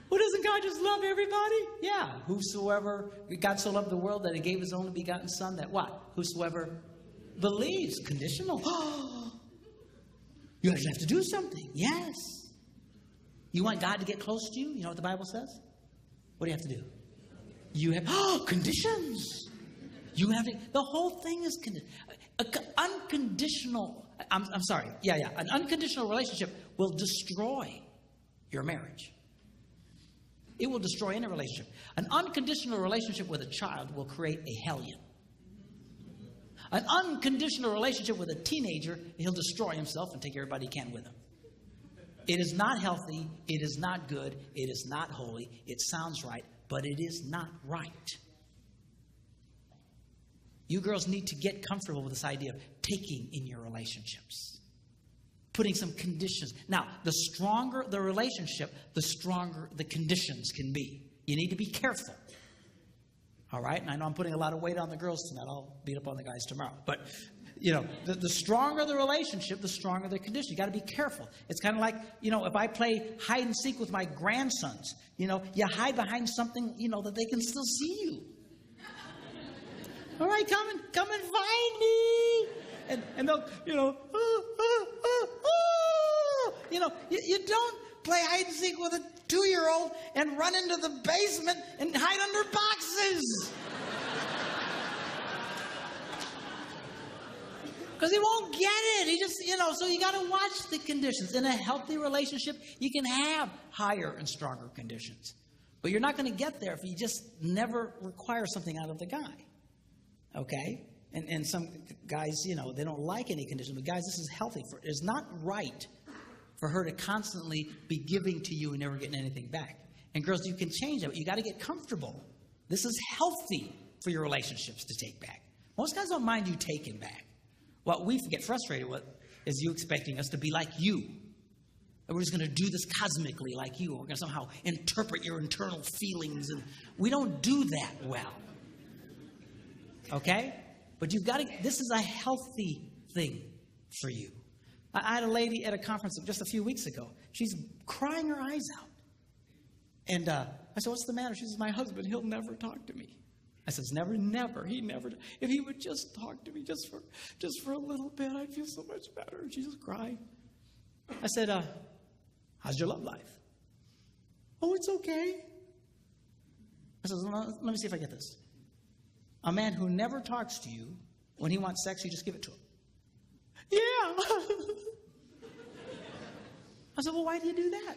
Well, doesn't God just love everybody? Yeah. Whosoever, God so loved the world that he gave his only begotten son, that what? Whosoever believes. Conditional. You actually have to do something. Yes. You want God to get close to you? You know what the Bible says? What do you have to do? You have conditions. You have to, the whole thing is unconditional. I'm sorry. Yeah. An unconditional relationship will destroy your marriage. It will destroy any relationship. An unconditional relationship with a child will create a hellion. An unconditional relationship with a teenager, he'll destroy himself and take everybody he can with him. It is not healthy. It is not good. It is not holy. It sounds right, but it is not right. You girls need to get comfortable with this idea of taking in your relationships. Putting some conditions. Now, the stronger the relationship, the stronger the conditions can be. You need to be careful. All right? And I know I'm putting a lot of weight on the girls tonight. I'll beat up on the guys tomorrow. But, you know, the stronger the relationship, the stronger the condition. You got to be careful. It's kind of like, you know, if I play hide and seek with my grandsons, you know, you hide behind something, you know, that they can still see you. All right, come and find me. And they'll, you know, you don't play hide and seek with a 2-year-old and run into the basement and hide under boxes. Because he won't get it. He just, you know, so you got to watch the conditions. In a healthy relationship, you can have higher and stronger conditions. But you're not going to get there if you just never require something out of the guy. Okay? And some guys, you know, they don't like any condition. But guys, this is healthy. It's not right for her to constantly be giving to you and never getting anything back. And girls, you can change that. But you got to get comfortable. This is healthy for your relationships to take back. Most guys don't mind you taking back. What we get frustrated with is you expecting us to be like you. And we're just going to do this cosmically like you. We're going to somehow interpret your internal feelings. And we don't do that well. Okay? But you've got to, this is a healthy thing for you. I had a lady at a conference just a few weeks ago. She's crying her eyes out. And I said, what's the matter? She says, my husband, he'll never talk to me. I says, never. He never. If he would just talk to me just for a little bit, I'd feel so much better. And she's just crying. I said, how's your love life? Oh, it's okay. I said, let me see if I get this. A man who never talks to you, when he wants sex, you just give it to him. Yeah. I said, well, why do you do that?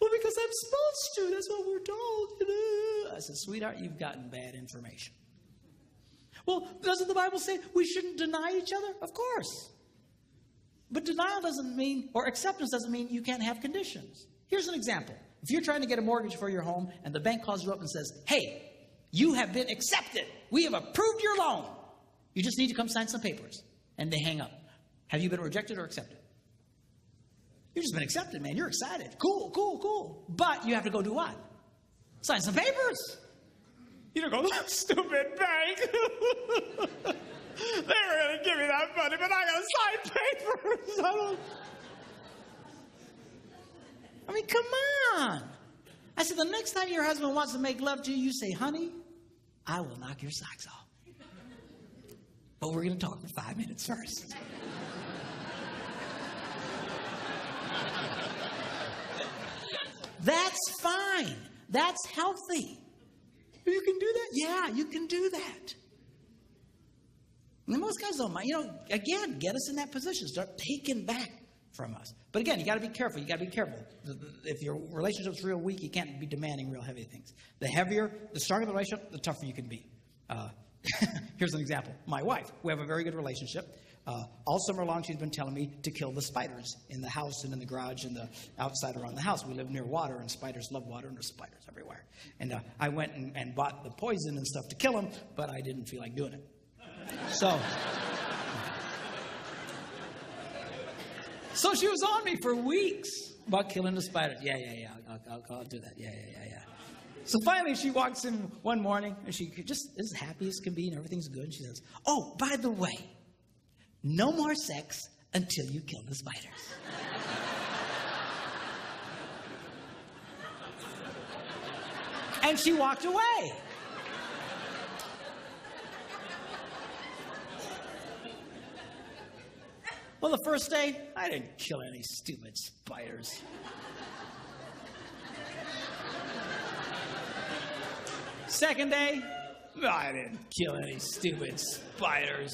Well, because I'm supposed to. That's what we're told. I said, sweetheart, you've gotten bad information. Well, doesn't the Bible say we shouldn't deny each other? Of course. But denial doesn't mean, or acceptance doesn't mean you can't have conditions. Here's an example. If you're trying to get a mortgage for your home and the bank calls you up and says, hey, you have been accepted. We have approved your loan. You just need to come sign some papers. And they hang up. Have you been rejected or accepted? You've just been accepted, man. You're excited. Cool. But you have to go do what? Sign some papers. You don't go, that stupid bank. They were going to give me that money, but I got to sign papers. I mean, come on. I said, the next time your husband wants to make love to you, you say, honey, I will knock your socks off. But we're going to talk for 5 minutes first. That's fine. That's healthy. You can do that? Yeah, you can do that. And most guys don't mind. Again, get us in that position. Start taking back from us. But again, you got to be careful. You got to be careful. If your relationship's real weak, you can't be demanding real heavy things. The stronger the relationship, the tougher you can be. Here's an example. My wife, we have a very good relationship. All summer long, she's been telling me to kill the spiders in the house and in the garage and the outside around the house. We live near water, and spiders love water, and there's spiders everywhere. And I went and bought the poison and stuff to kill them, but I didn't feel like doing it. So she was on me for weeks about killing the spiders. Yeah, I'll do that. Yeah. So finally she walks in one morning, and she just is happy as can be, and everything's good. And she says, oh, by the way, no more sex until you kill the spiders. And she walked away. Well, the first day, I didn't kill any stupid spiders. Second day, I didn't kill any stupid spiders.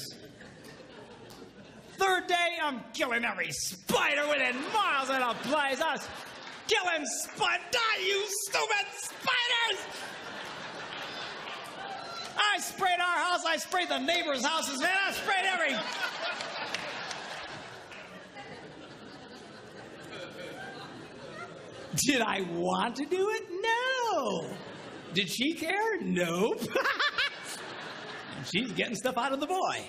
Third day, I'm killing every spider within miles of the place. I was killing die, you stupid spiders! I sprayed our house, I sprayed the neighbors' houses, man. I sprayed every... Did I want to do it? No. Did she care? Nope. And she's getting stuff out of the boy.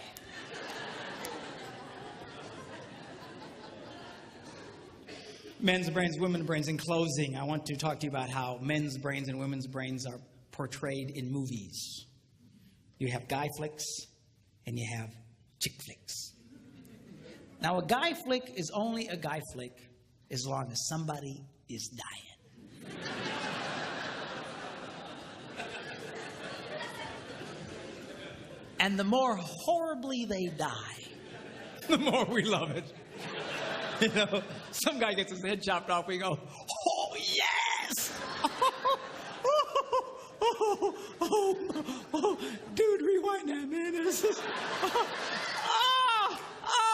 Men's brains, women's brains. In closing, I want to talk to you about how men's brains and women's brains are portrayed in movies. You have guy flicks and you have chick flicks. Now, a guy flick is only a guy flick as long as somebody is dying. And the more horribly they die, the more we love it. Some guy gets his head chopped off, we go, oh, yes! Dude, rewind that, man. This is,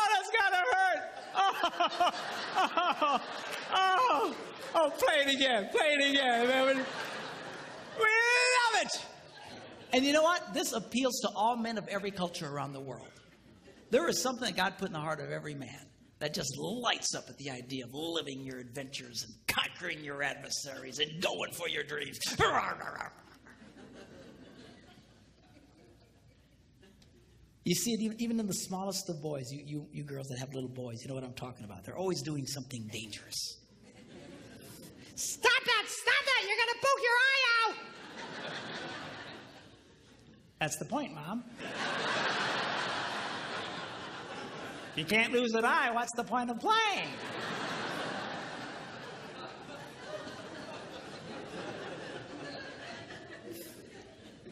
that's gotta hurt. Play it again, man. We love it. And you know what? This appeals to all men of every culture around the world. There is something that God put in the heart of every man that just lights up at the idea of living your adventures and conquering your adversaries and going for your dreams. You see it even in the smallest of boys, you girls that have little boys, you know what I'm talking about. They're always doing something dangerous. Stop that! You're going to poke your eye out! That's the point, Mom. If you can't lose an eye, what's the point of playing?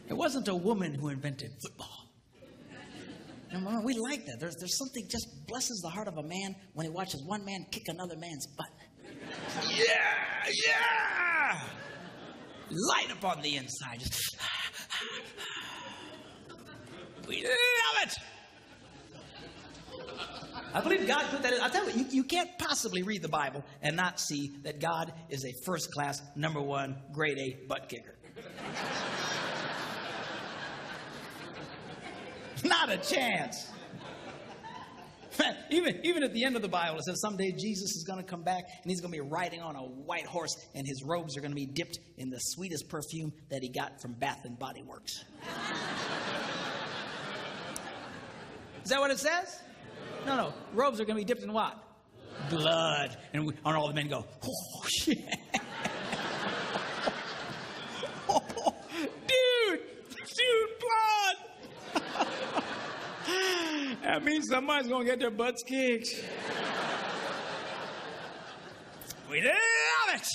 It wasn't a woman who invented football. And we like that. There's something just blesses the heart of a man when he watches one man kick another man's butt. Yeah! Light up on the inside. Just... We love it! I believe God put that in. I'll tell you, you can't possibly read the Bible and not see that God is a first-class, #1, grade A butt kicker. Not a chance. Even at the end of the Bible, it says someday Jesus is going to come back and he's going to be riding on a white horse and his robes are going to be dipped in the sweetest perfume that he got from Bath and Body Works. Is that what it says? No. Robes are going to be dipped in what? Blood. And all the men go, oh, shit. Dude, blood. That means somebody's going to get their butts kicked. We love it.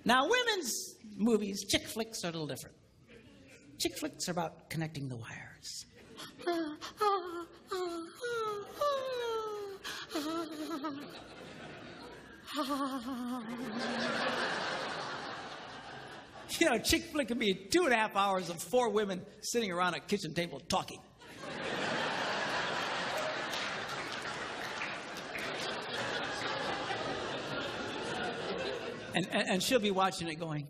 Now, women's movies, chick flicks are a little different. Chick flicks are about connecting the wires. You know, chick flick can be 2.5 hours of 4 women sitting around a kitchen table talking. And she'll be watching it going,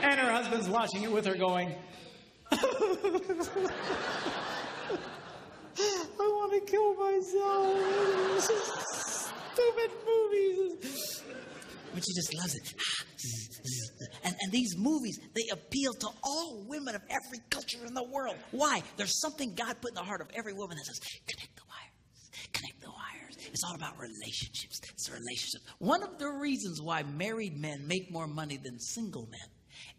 and her husband's watching it with her going, I want to kill myself. Stupid movies. But she just loves it. And these movies, they appeal to all women of every culture in the world. Why? There's something God put in the heart of every woman that says, connect the wires. Connect the wires. It's all about relationships. It's a relationship. One of the reasons why married men make more money than single men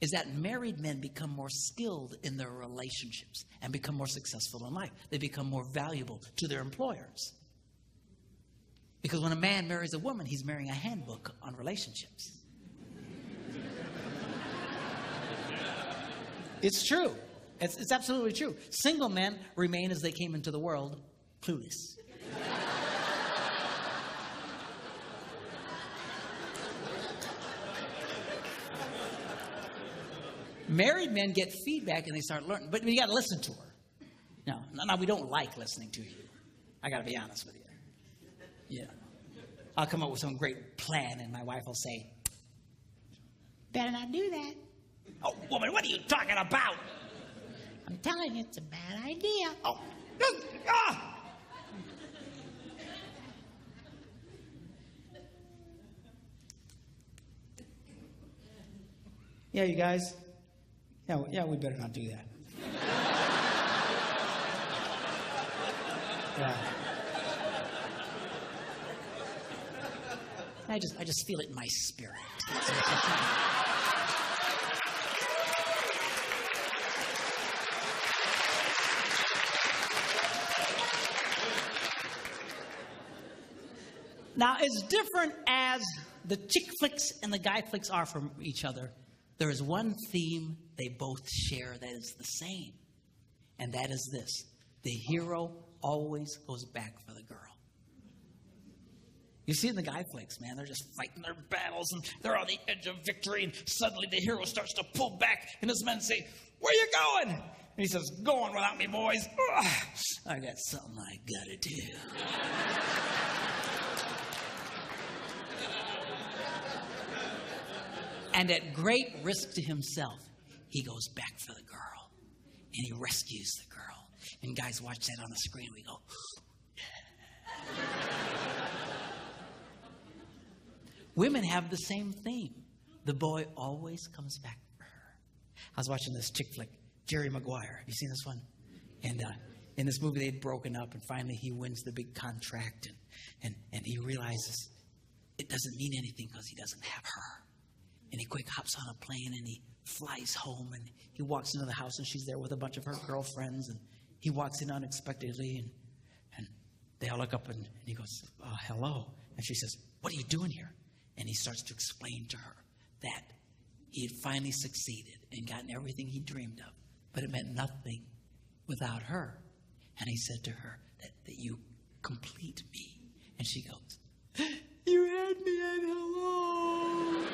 is that married men become more skilled in their relationships and become more successful in life. They become more valuable to their employers. Because when a man marries a woman, he's marrying a handbook on relationships. It's true. It's absolutely true. Single men remain as they came into the world, clueless. Married men get feedback and they start learning, but you got to listen to her. No, we don't like listening to you. I got to be honest with you. Yeah. I'll come up with some great plan and my wife will say, Better not do that. oh, woman, what are you talking about? I'm telling you, it's a bad idea. Oh, ah! Yeah, you guys. Yeah, we better not do that. Yeah. I just feel it in my spirit. Now, as different as the chick flicks and the guy flicks are from each other, there is one theme they both share that is the same. And that is this. The hero always goes back for the girl. You see in the guy flicks, man, they're just fighting their battles and they're on the edge of victory and suddenly the hero starts to pull back and his men say, where you going? And he says, going without me, boys. Ugh, I got something I gotta do. And at great risk to himself, he goes back for the girl. And he rescues the girl. And guys watch that on the screen. We go, women have the same theme. The boy always comes back for her. I was watching this chick flick, Jerry Maguire. Have you seen this one? And in this movie, they'd broken up. And finally, he wins the big contract. And he realizes it doesn't mean anything because he doesn't have her. And he quick hops on a plane and he flies home and he walks into the house and she's there with a bunch of her girlfriends and he walks in unexpectedly and they all look up and he goes, hello. And she says, what are you doing here? And he starts to explain to her that he had finally succeeded and gotten everything he dreamed of, but it meant nothing without her. And he said to her that you complete me. And she goes, you had me at hello.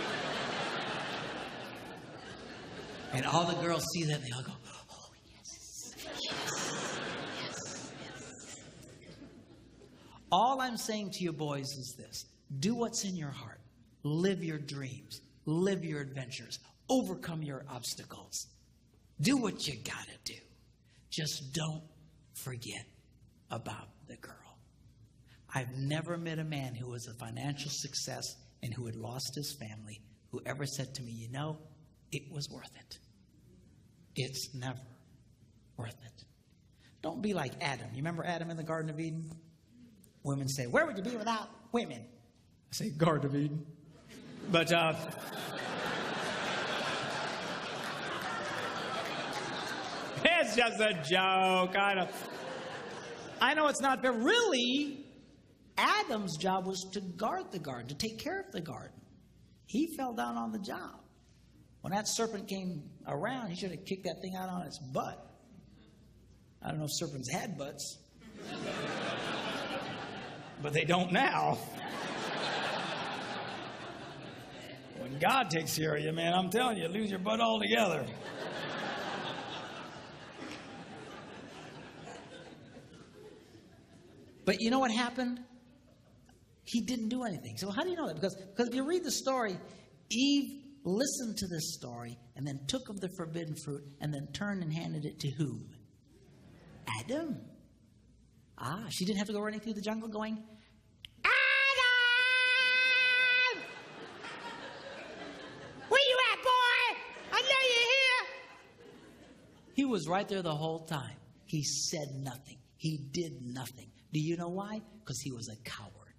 And all the girls see that and they all go, oh, yes, yes, yes, yes. All I'm saying to you boys is this. Do what's in your heart. Live your dreams. Live your adventures. Overcome your obstacles. Do what you gotta do. Just don't forget about the girl. I've never met a man who was a financial success and who had lost his family who ever said to me, you know, it was worth it. It's never worth it. Don't be like Adam. You remember Adam in the Garden of Eden? Women say, where would you be without women? I say, Garden of Eden. But, It's just a joke. I know it's not fair. Really, Adam's job was to guard the garden, to take care of the garden. He fell down on the job. When that serpent came around, he should have kicked that thing out on its butt. I don't know if serpents had butts, but they don't now. When God takes care of you, man, I'm telling you, lose your butt altogether. But you know what happened? He didn't do anything. So how do you know that? Because if you read the story, Eve listened to this story and then took of the forbidden fruit and then turned and handed it to whom? Adam. She didn't have to go running through the jungle going, Adam! Where you at, boy? I know you're here. He was right there the whole time. He said nothing. He did nothing. Do you know why? Because he was a coward.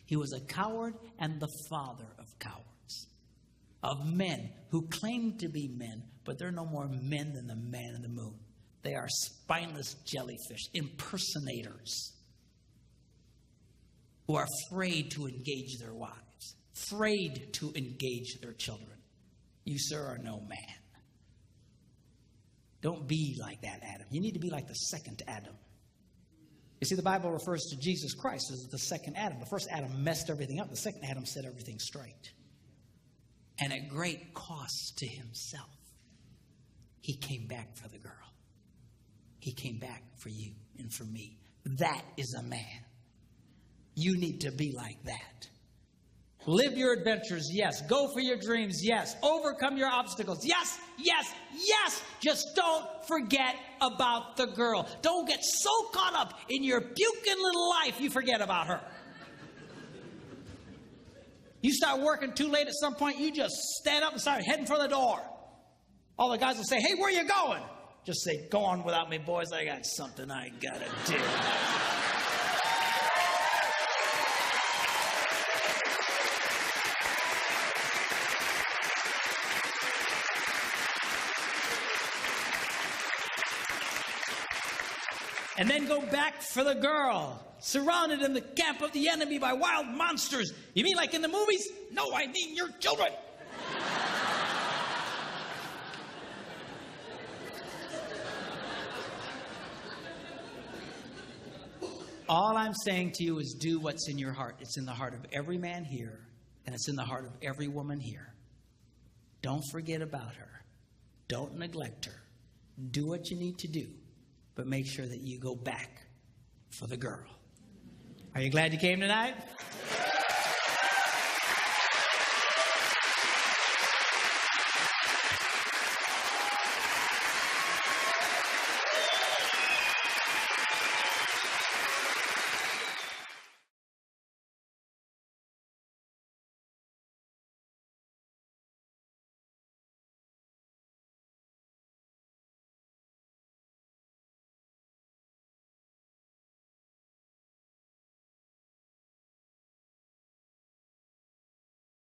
He was a coward and the father of cowards. Of men who claim to be men, but they're no more men than the man in the moon. They are spineless jellyfish, impersonators, who are afraid to engage their wives, afraid to engage their children. You, sir, are no man. Don't be like that, Adam. You need to be like the second Adam. You see, the Bible refers to Jesus Christ as the second Adam. The first Adam messed everything up. The second Adam set everything straight. And at great cost to himself, he came back for the girl. He came back for you and for me. That is a man. You need to be like that. Live your adventures, yes. Go for your dreams, yes. Overcome your obstacles, yes, yes, yes. Just don't forget about the girl. Don't get so caught up in your puking little life you forget about her. You start working too late at some point, you just stand up and start heading for the door. All the guys will say, hey, where you going? Just say, go on without me, boys. I got something I gotta do. And then go back for the girl, surrounded in the camp of the enemy by wild monsters. You mean like in the movies? No, I mean your children. All I'm saying to you is do what's in your heart. It's in the heart of every man here, and it's in the heart of every woman here. Don't forget about her. Don't neglect her. Do what you need to do, but make sure that you go back for the girl. Are you glad you came tonight?